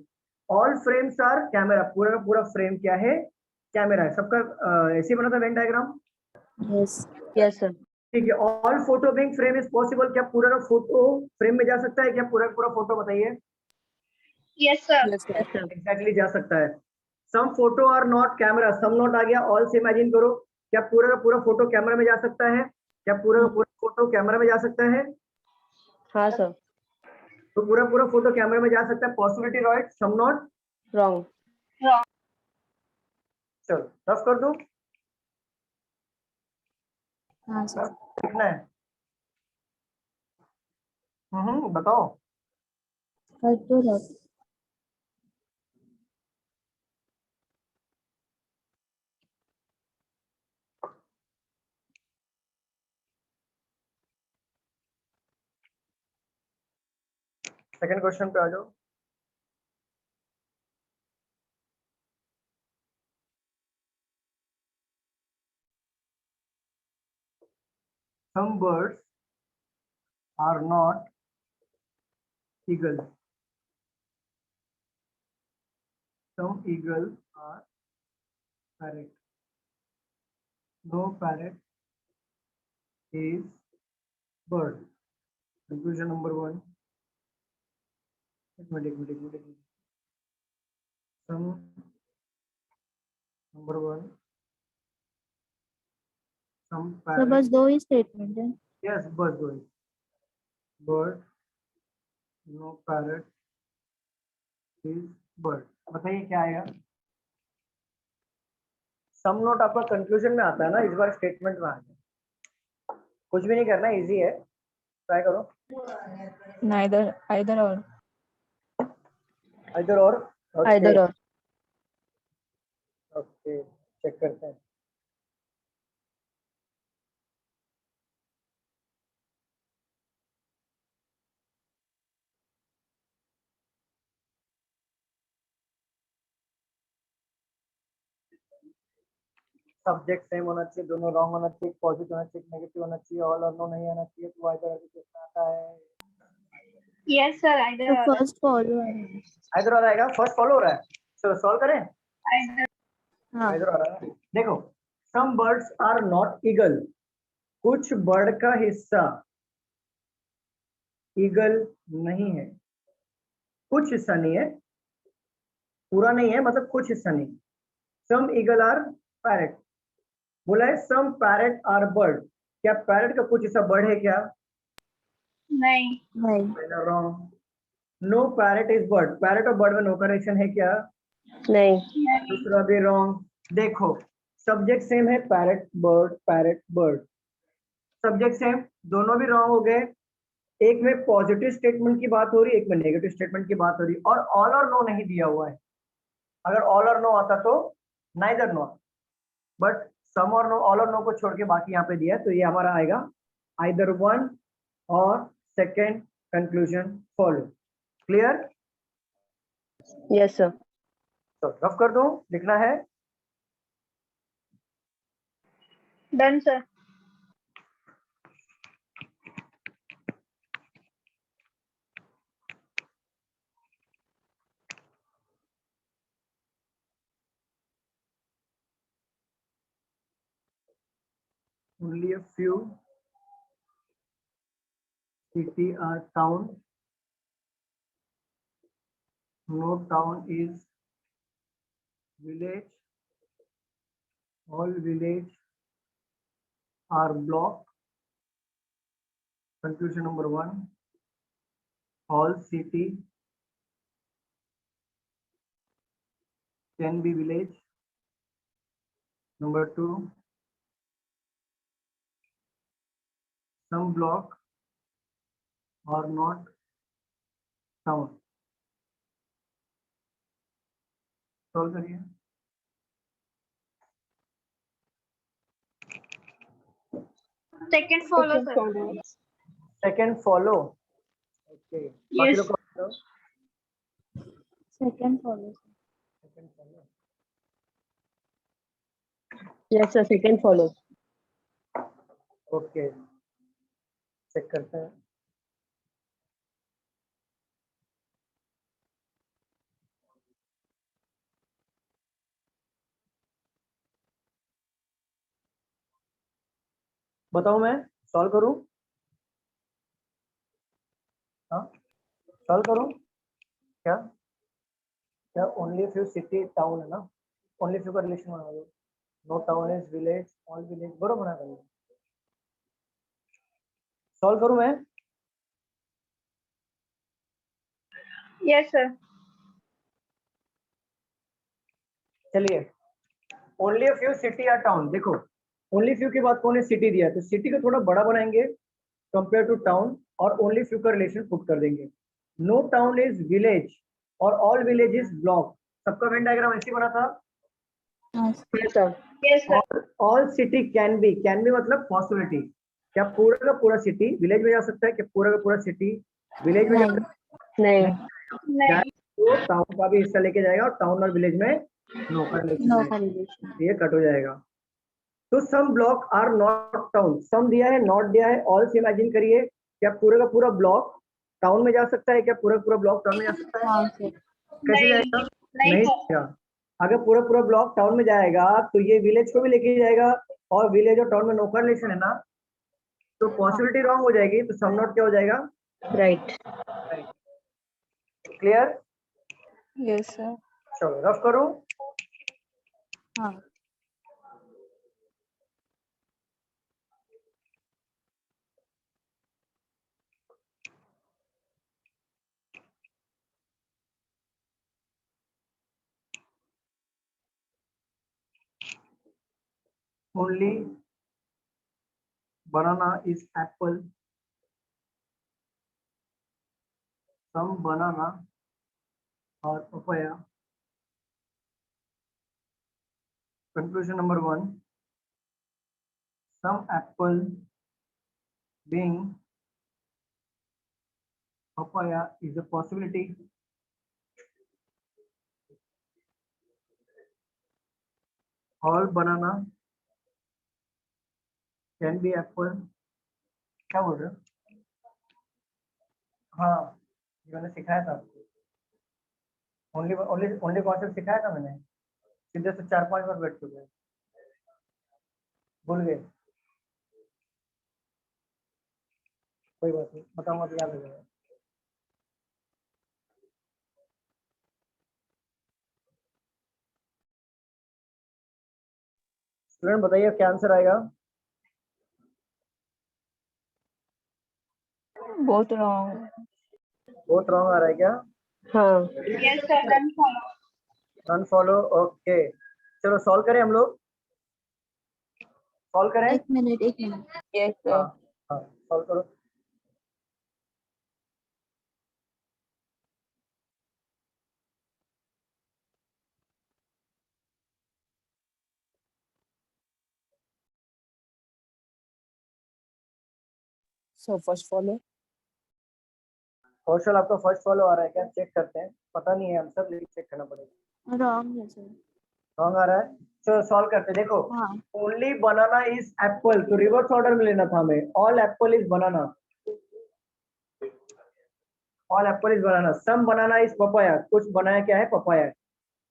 ऑल फ्रेम्स आर कैमरा, पूरा का पूरा फ्रेम क्या है, कैमरा है सबका। ऐसे बना था Venn diagram. Yes yes sir. ठीक है, all photo being frame is possible, क्या पूरा का फोटो फ्रेम में जा सकता है क्या, पूरा का पूरा फोटो बताइए? Yes, sir. Yes, sir. Exactly जा सकता है। Some photo are not camera, some not आ गया, ऑल से इमेजिन करो, क्या पूरा का पूरा फोटो कैमरा में जा सकता है? क्या पूरा का पूरा फोटो कैमरा में जा सकता है? हाँ सर। तो पूरा पूरा फोटो कैमरा में जा सकता है, possibility right, some not Wrong. चलो रफ कर दूं, हाँ सर। लिखना है। बताओ। सेकंड क्वेश्चन पे आ जाओ। Some birds are not eagles. Some eagles are parrot. No parrot is bird. Conclusion number one. एक minute. Some number one. Some तो parrot. बस 2 ही स्टेटमेंट है। Yes, bird. Bird. No parrot is bird. बताइए क्या आएगा? सम note आपका conclusion में आता है ना, इस बार स्टेटमेंट में आ गया। कुछ भी नहीं करना, इजी है, ट्राई करो। Neither, either or. इधर और Either or. ओके, चेक करते हैं। सब्जेक्ट सेम होना चाहिए, दोनों रॉन्ग होना चाहिए, पॉजिटिव होना चाहिए, नेगेटिव होना चाहिए, ऑल और नो नहीं आना चाहिए, तो आइदर क्वेश्चन आता है। Yes, sir. Either तो or. फर्स्ट फॉलो है। इधर और आएगा, फर्स्ट फॉलो हो रहा है। चलो सॉल्व करें। Either. हाँ। इधर आ रहा है, देखो, some birds are not eagle, कुछ बर्ड का हिस्सा ईगल नहीं है, कुछ हिस्सा नहीं है, पूरा नहीं है, मतलब कुछ हिस्सा नहीं। सम ईगल आर पैरेट, बोला है सम पैरेट आर बर्ड, क्या पैरेट का कुछ हिस्सा बर्ड है क्या? नहीं. नहीं। Wrong. No parrot is bird, parrot और बर्ड में नो करेक्शन है क्या? नहीं. दूसरा भी रॉन्ग। देखो सब्जेक्ट सेम है, पैरेट बर्ड, सब्जेक्ट सेम, दोनों भी रॉन्ग हो गए। एक में पॉजिटिव स्टेटमेंट की बात हो रही है, एक में नेगेटिव स्टेटमेंट की बात हो रही है, और ऑल और नो नहीं दिया हुआ है। अगर ऑल और नो आता तो नाइदर नो, बट सम और नो, ऑल और नो को छोड़ के बाकी यहाँ पे दिया है, तो ये हमारा आएगा आइदर वन और second conclusion follow. Clear? Yes, sir. तो रफ कर दूं, लिखना है। Done, sir. Only a few city are town. No town is village. All village are block. Conclusion number one. All city can be village. Number two. Some block are not town. Solve करिए। Second follow, sir. Second follow. Okay. बाकी Yes. लोग कौन सा? Second follow. Second follow. Yes, sir. Second follow. Okay. Check करते हैं। बताओ मैं solve करूं? हाँ सॉल्व करूं क्या? क्या ओनली फ्यू सिटी टाउन है ना, ओनली फ्यू का रिलेशन बना दो, no town is village, all village, बरोबर बना दो। सॉल्व करूं मैं? Yes sir. चलिए, ओनली फ्यू सिटी या टाउन, देखो ओनली फ्यू के बाद कौन है, सिटी दिया है, तो सिटी को थोड़ा बड़ा बनाएंगे कंपेयर टू टाउन और ओनली फ्यू का रिलेशन पुट कर देंगे। नो टाउन इज विलेज और ऑल विलेज इज ब्लॉक, सबका वेन डायग्राम ऐसे बना था। Yes sir. All city can be मतलब पॉसिबिलिटी, क्या पूरा का पूरा सिटी विलेज में जा सकता है, क्या पूरा का पूरा सिटी विलेज में जा सकता है? नहीं नहीं। तो टाउन का भी हिस्सा लेके जाएगा और टाउन और विलेज में नो का रिलेशन है, ये कट हो जाएगा। तो सम ब्लॉक आर नॉट टाउन, सम दिया है नॉट दिया है, ऑल से इमेजिन करिए, क्या पूरा का पूरा ब्लॉक टाउन में जा सकता है, क्या पूरा का पूरा ब्लॉक टाउन में जा सकता है? कैसे जाएगा? नहीं जाएगा। अगर पूरा पूरा ब्लॉक टाउन में जाएगा तो ये विलेज को भी लेके जाएगा, और विलेज और टाउन में नो का रिलेशन है ना, तो पॉसिबिलिटी रॉन्ग हो जाएगी, तो सम नॉट क्या हो जाएगा? राइट। क्लियर? Yes sir. चलो रफ करूं। हाँ। Only banana is apple, some banana or papaya. Conclusion number 1, some apple being papaya is a possibility. All banana can be apple. क्या बोल रहे हो? हाँ, ये मैंने सिखाया था आपको, ओनली ओनली ओनली कॉन्सेप्ट सिखाया था मैंने, सीधे से 4-5 बार बैठ चुके हैं, भूल गए? कोई बात नहीं, बताऊंगा तो याद हो जाएगा। स्टूडेंट बताइए क्या आंसर आएगा? बहुत रॉन्ग। बहुत रॉन्ग आ रहा है क्या? हाँ yes sir, done follow. Non follow, okay. चलो सॉल्व करें हम लोग, सॉल्व करें। एक मिनट। Yes sir. हाँ हाँ सॉल्व करो। So first follow. कौशल आपका फर्स्ट फॉलो आ रहा है क्या? चेक करते हैं, पता नहीं है आंसर लेकिन चेक करना पड़ेगा। रॉन्ग है सर। रॉन्ग आ रहा है, चलो सॉल्व करते हैं। देखो हाँ। ओनली बनाना इज एप्पल, तो रिवर्स ऑर्डर में लेना था हमें, all apple is banana, all apple is banana, some banana is papaya, कुछ बनाया क्या है? पपाया।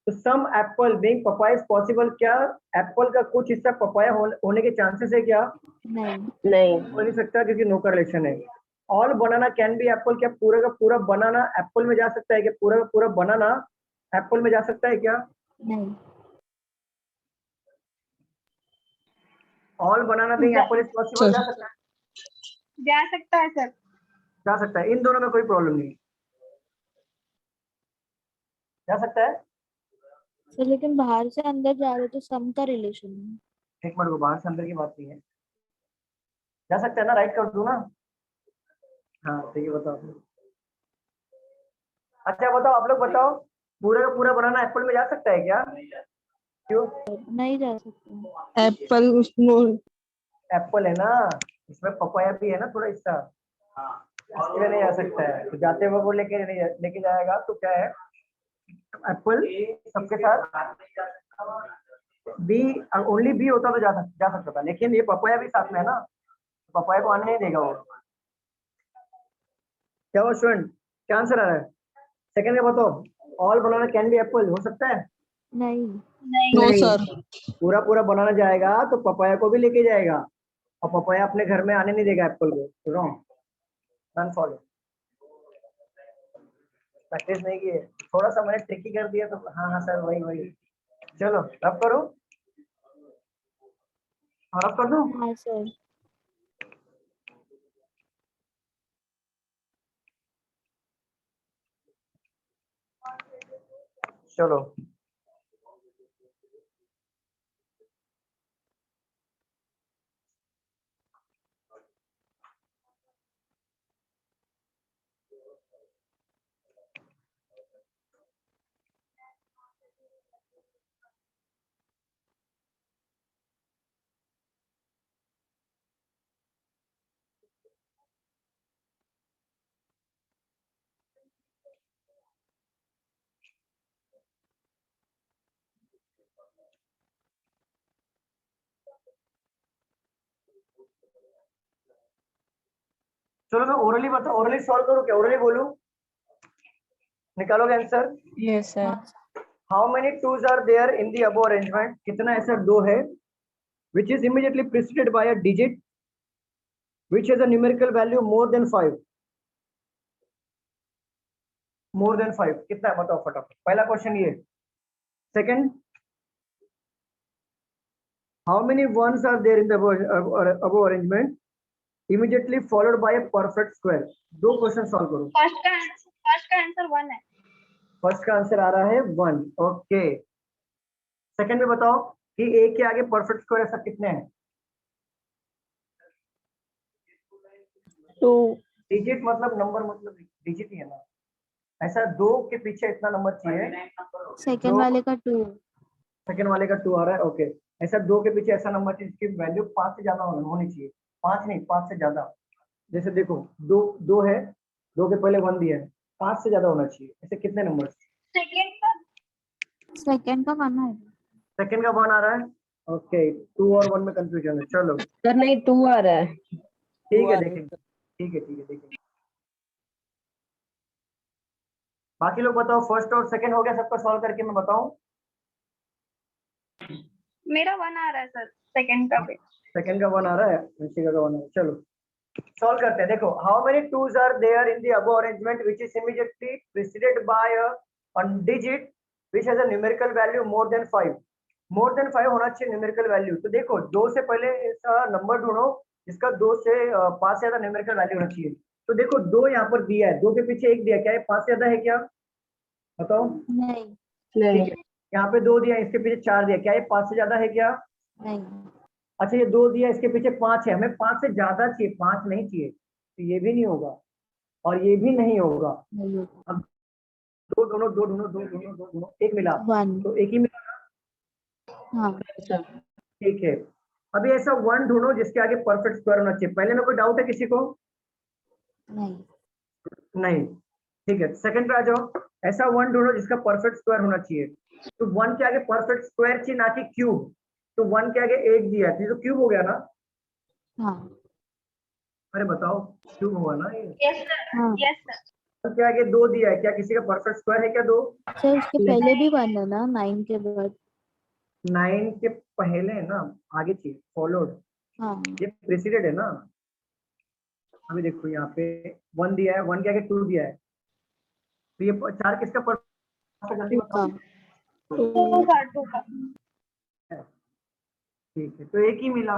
तो some apple being papaya is possible, क्या एप्पल का कुछ हिस्सा पपाया होने के चांसेस है क्या? नहीं हो नहीं सकता क्योंकि नो करेक्शन है। All banana can be Apple, क्या पूरा का पूरा बनाना एप्पल में जा सकता है? क्या पूरा का पूरा बनाना एप्पल में जा सकता है क्या? नहीं। All banana being Apple is possible, जा सकता है? जा सकता है सर। जा सकता है, इन दोनों में कोई प्रॉब्लम नहीं, जा सकता है। सर लेकिन बाहर से अंदर जा रहे तो सम का रिलेशन है। एक मिनट को, बाहर से अंदर की बात नहीं है, जा सकता है ना, राइट कर दूं ना? हाँ ठीक है, बताओ। अच्छा बताओ, आप लोग बताओ, पूरा का पूरा बनाना एप्पल में जा सकता है क्या? क्यों? नहीं जा सकता। एप्पल एप्पल है ना, इसमें पपाया भी है ना थोड़ा हिस्सा, इसके लिए नहीं जा सकता है। तो जाते हुए वो लेके जाएगा तो क्या है, एप्पल सबके साथ बी, ओनली बी होता तो जा सकता था, लेकिन ये पपाया भी साथ में है ना, पपाया को आने नहीं देगा वो। क्या वो स्टूडेंट, क्या आंसर आ रहा है? सेकंड का बताओ, all banana can be apple, हो सकता है? नहीं। No sir. पूरा पूरा बनाना जाएगा तो पपाया को भी लेके जाएगा, और पपाया अपने घर में आने नहीं देगा एप्पल को, रॉन्ग, नॉन फॉलो। प्रैक्टिस नहीं की है, थोड़ा सा मैंने ट्रिकी कर दिया तो हाँ हाँ सर वही वही। चलो रब करो, रब कर दूं? हाँ सर। चलो चलो मैं ओरली बताओ, ओरली सॉल्व करूँ क्या, ओरली बोलूं? निकालोगे answer? Yes, sir. How many twos are there in the above arrangement? कितना ऐसा दो है which is immediately preceded by a digit which has a numerical value more than 5? more than 5 कितना है बताओ फटाफट, पहला क्वेश्चन ये। Second, how many ones are there in the above arrangement immediately followed by a perfect square? दो question solve करो। First का answer 1 है। फर्स्ट का आंसर आ रहा है 1, ओके। सेकंड में बताओ कि ए के आगे परफेक्ट स्क्वायर ऐसा कितने हैं? 2. डिजिट मतलब नंबर, मतलब डिजिट ही है ना, ऐसा दो के पीछे इतना नंबर चाहिए। सेकंड वाले का 2। सेकंड वाले का 2 आ रहा है, ओके। ऐसा दो के पीछे ऐसा नंबर चाहिए जिसकी वैल्यू 5 से ज्यादा होनी चाहिए, 5 नहीं 5 से ज्यादा। जैसे देखो दो दो है, दो के पहले 1 दिया है, 5 से ज्यादा होना चाहिए। ऐसे कितने नंबर? सेकंड का करना है। सेकंड का 1 आ रहा है, ओके। 2 और 1 में कंफ्यूजन है, चलो Sir, नहीं 2 आ रहा है। ठीक है देखेंगे, ठीक है देखेंगे। बाकी लोग बताओ, फर्स्ट और सेकंड हो गया सबका सॉल्व करके मैं बताऊं? मेरा 1 आ रहा है सर, सेकंड का भी। सेकंड का 1 आ रहा है, ऋषिका का 1 आ रहा है। चलो सॉल्व करते हैं। देखो, how many twos are there in the above arrangement which is immediately preceded by a digit which has a numerical value more than 5? More than 5 होना चाहिए न्यूमेरिकल वैल्यू। तो देखो दो से पहले ऐसा नंबर ढूंढो जिसका 2 से 5 से ज्यादा न्यूमेरिकल वैल्यू होना चाहिए। तो देखो 2 यहाँ पर दिया है, 2 के पीछे 1 दिया, क्या ये 5 से ज्यादा है क्या? बताओ। नहीं। नहीं। ठीक है, यहाँ पे 2 दिया, इसके पीछे 4 दिया, क्या ये 5 से ज्यादा है क्या? नहीं। अच्छा ये 2 दिया, इसके पीछे 5 है, हमें 5 से ज्यादा चाहिए, 5 नहीं चाहिए, तो ये भी नहीं होगा और ये भी नहीं होगा। नहीं। अब दो दोनों दो दोनों दो दोनों दो दोनों एक मिला 1। तो एक ही मिला। हाँ। ठीक है, अभी ऐसा 1 ढूंढो जिसके आगे परफेक्ट स्क्वायर होना चाहिए। पहले में कोई डाउट है किसी को? नहीं। नहीं, ठीक है। सेकंड पे आ जाओ, ऐसा 1 ढूंढो जिसका परफेक्ट स्क्वायर होना चाहिए। तो 1 के आगे परफेक्ट स्क्वायर चाहिए, ना कि क्यूब। तो 1 के आगे 8 दिया है, तो क्यूब हो गया ना? हाँ। अरे बताओ, क्यूब हुआ ना ये? यस सर, हाँ। Yes sir. क्या आगे 2 दिया है, क्या किसी का परफेक्ट स्क्वायर है क्या 2? सर उसके पहले भी 1 है ना, 9 के बाद। 9 के पहले है ना, आगे चाहिए फॉलोड, हाँ। ये प्रेसिडेंट है ना। अभी देखो यहाँ पे 1 दिया है, 1 के आगे 2 दिया है, तो ये 4 किसका परफेक्ट? जल्दी 2 का। बताओ। 2 का। ठीक है, तो एक ही मिला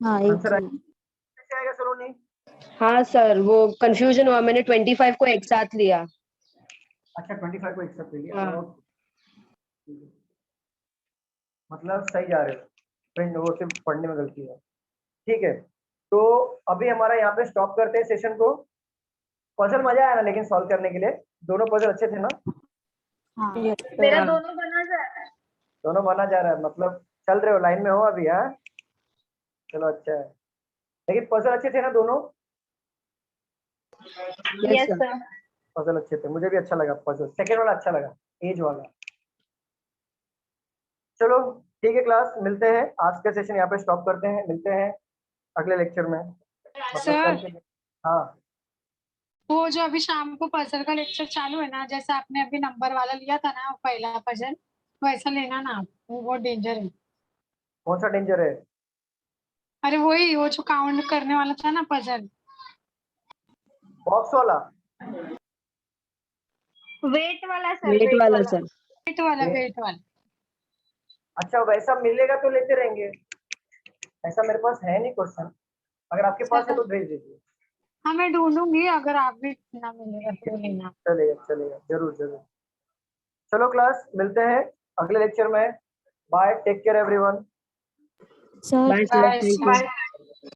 हाँ एक आंसर। ही। कैसे आएगा सलोनी? हाँ सर, वो कंफ्यूजन हुआ, मैंने 25 को एक साथ लिया। अच्छा 25 को एक साथ ले लिया, हाँ। ठीक है। मतलब सही जा रहे हो, फ्रेंड वो सिर्फ पढ़ने में गलती है। ठीक है, तो अभी हमारा यहाँ पे स्टॉप करते हैं सेशन को। पजल मजा आया ना लेकिन सॉल्व करने के लिए? दोनों पजल अच्छे थे ना? हाँ। मेरा दोनों बना जा रहा है। दोनों बना जा रहा है, मतलब चल रहे हो, लाइन में हो अभी? हाँ चलो अच्छा है, लेकिन पजल अच्छे थे ना दोनों? Yes sir. पजल अच्छे थे, मुझे भी अच्छा लगा पजल। सेकंड वाला अच्छा लगा, एज वाला। चलो ठीक है क्लास, मिलते हैं। आज का सेशन यहाँ पे स्टॉप करते हैं, मिलते हैं अगले लेक्चर में। सर, हाँ वो जो अभी शाम को पजल का लेक्चर चालू है ना, जैसे आपने अभी नंबर वाला लिया था ना पहला पजल, वैसा लेना ना आप, वो बहुत डेंजर है। कौन सा डेंजर है? अरे वही, वो जो काउंट करने वाला था ना पजल, बॉक्स वाला? वेट वाला सर, वेट वाला सर। वेट वाला, वेट वाला। अच्छा वैसा मिलेगा तो लेते रहेंगे, ऐसा मेरे पास है नहीं क्वेश्चन, अगर आपके पास है तो भेज दीजिए। हाँ मैं ढूंढूंगी, अगर आप भी ना मिलेगा तो लेना। चलेगा चलेगा, जरूर जरूर। चलो क्लास, मिलते हैं अगले लेक्चर में। Bye, take care everyone. Sir bye sir, thank you.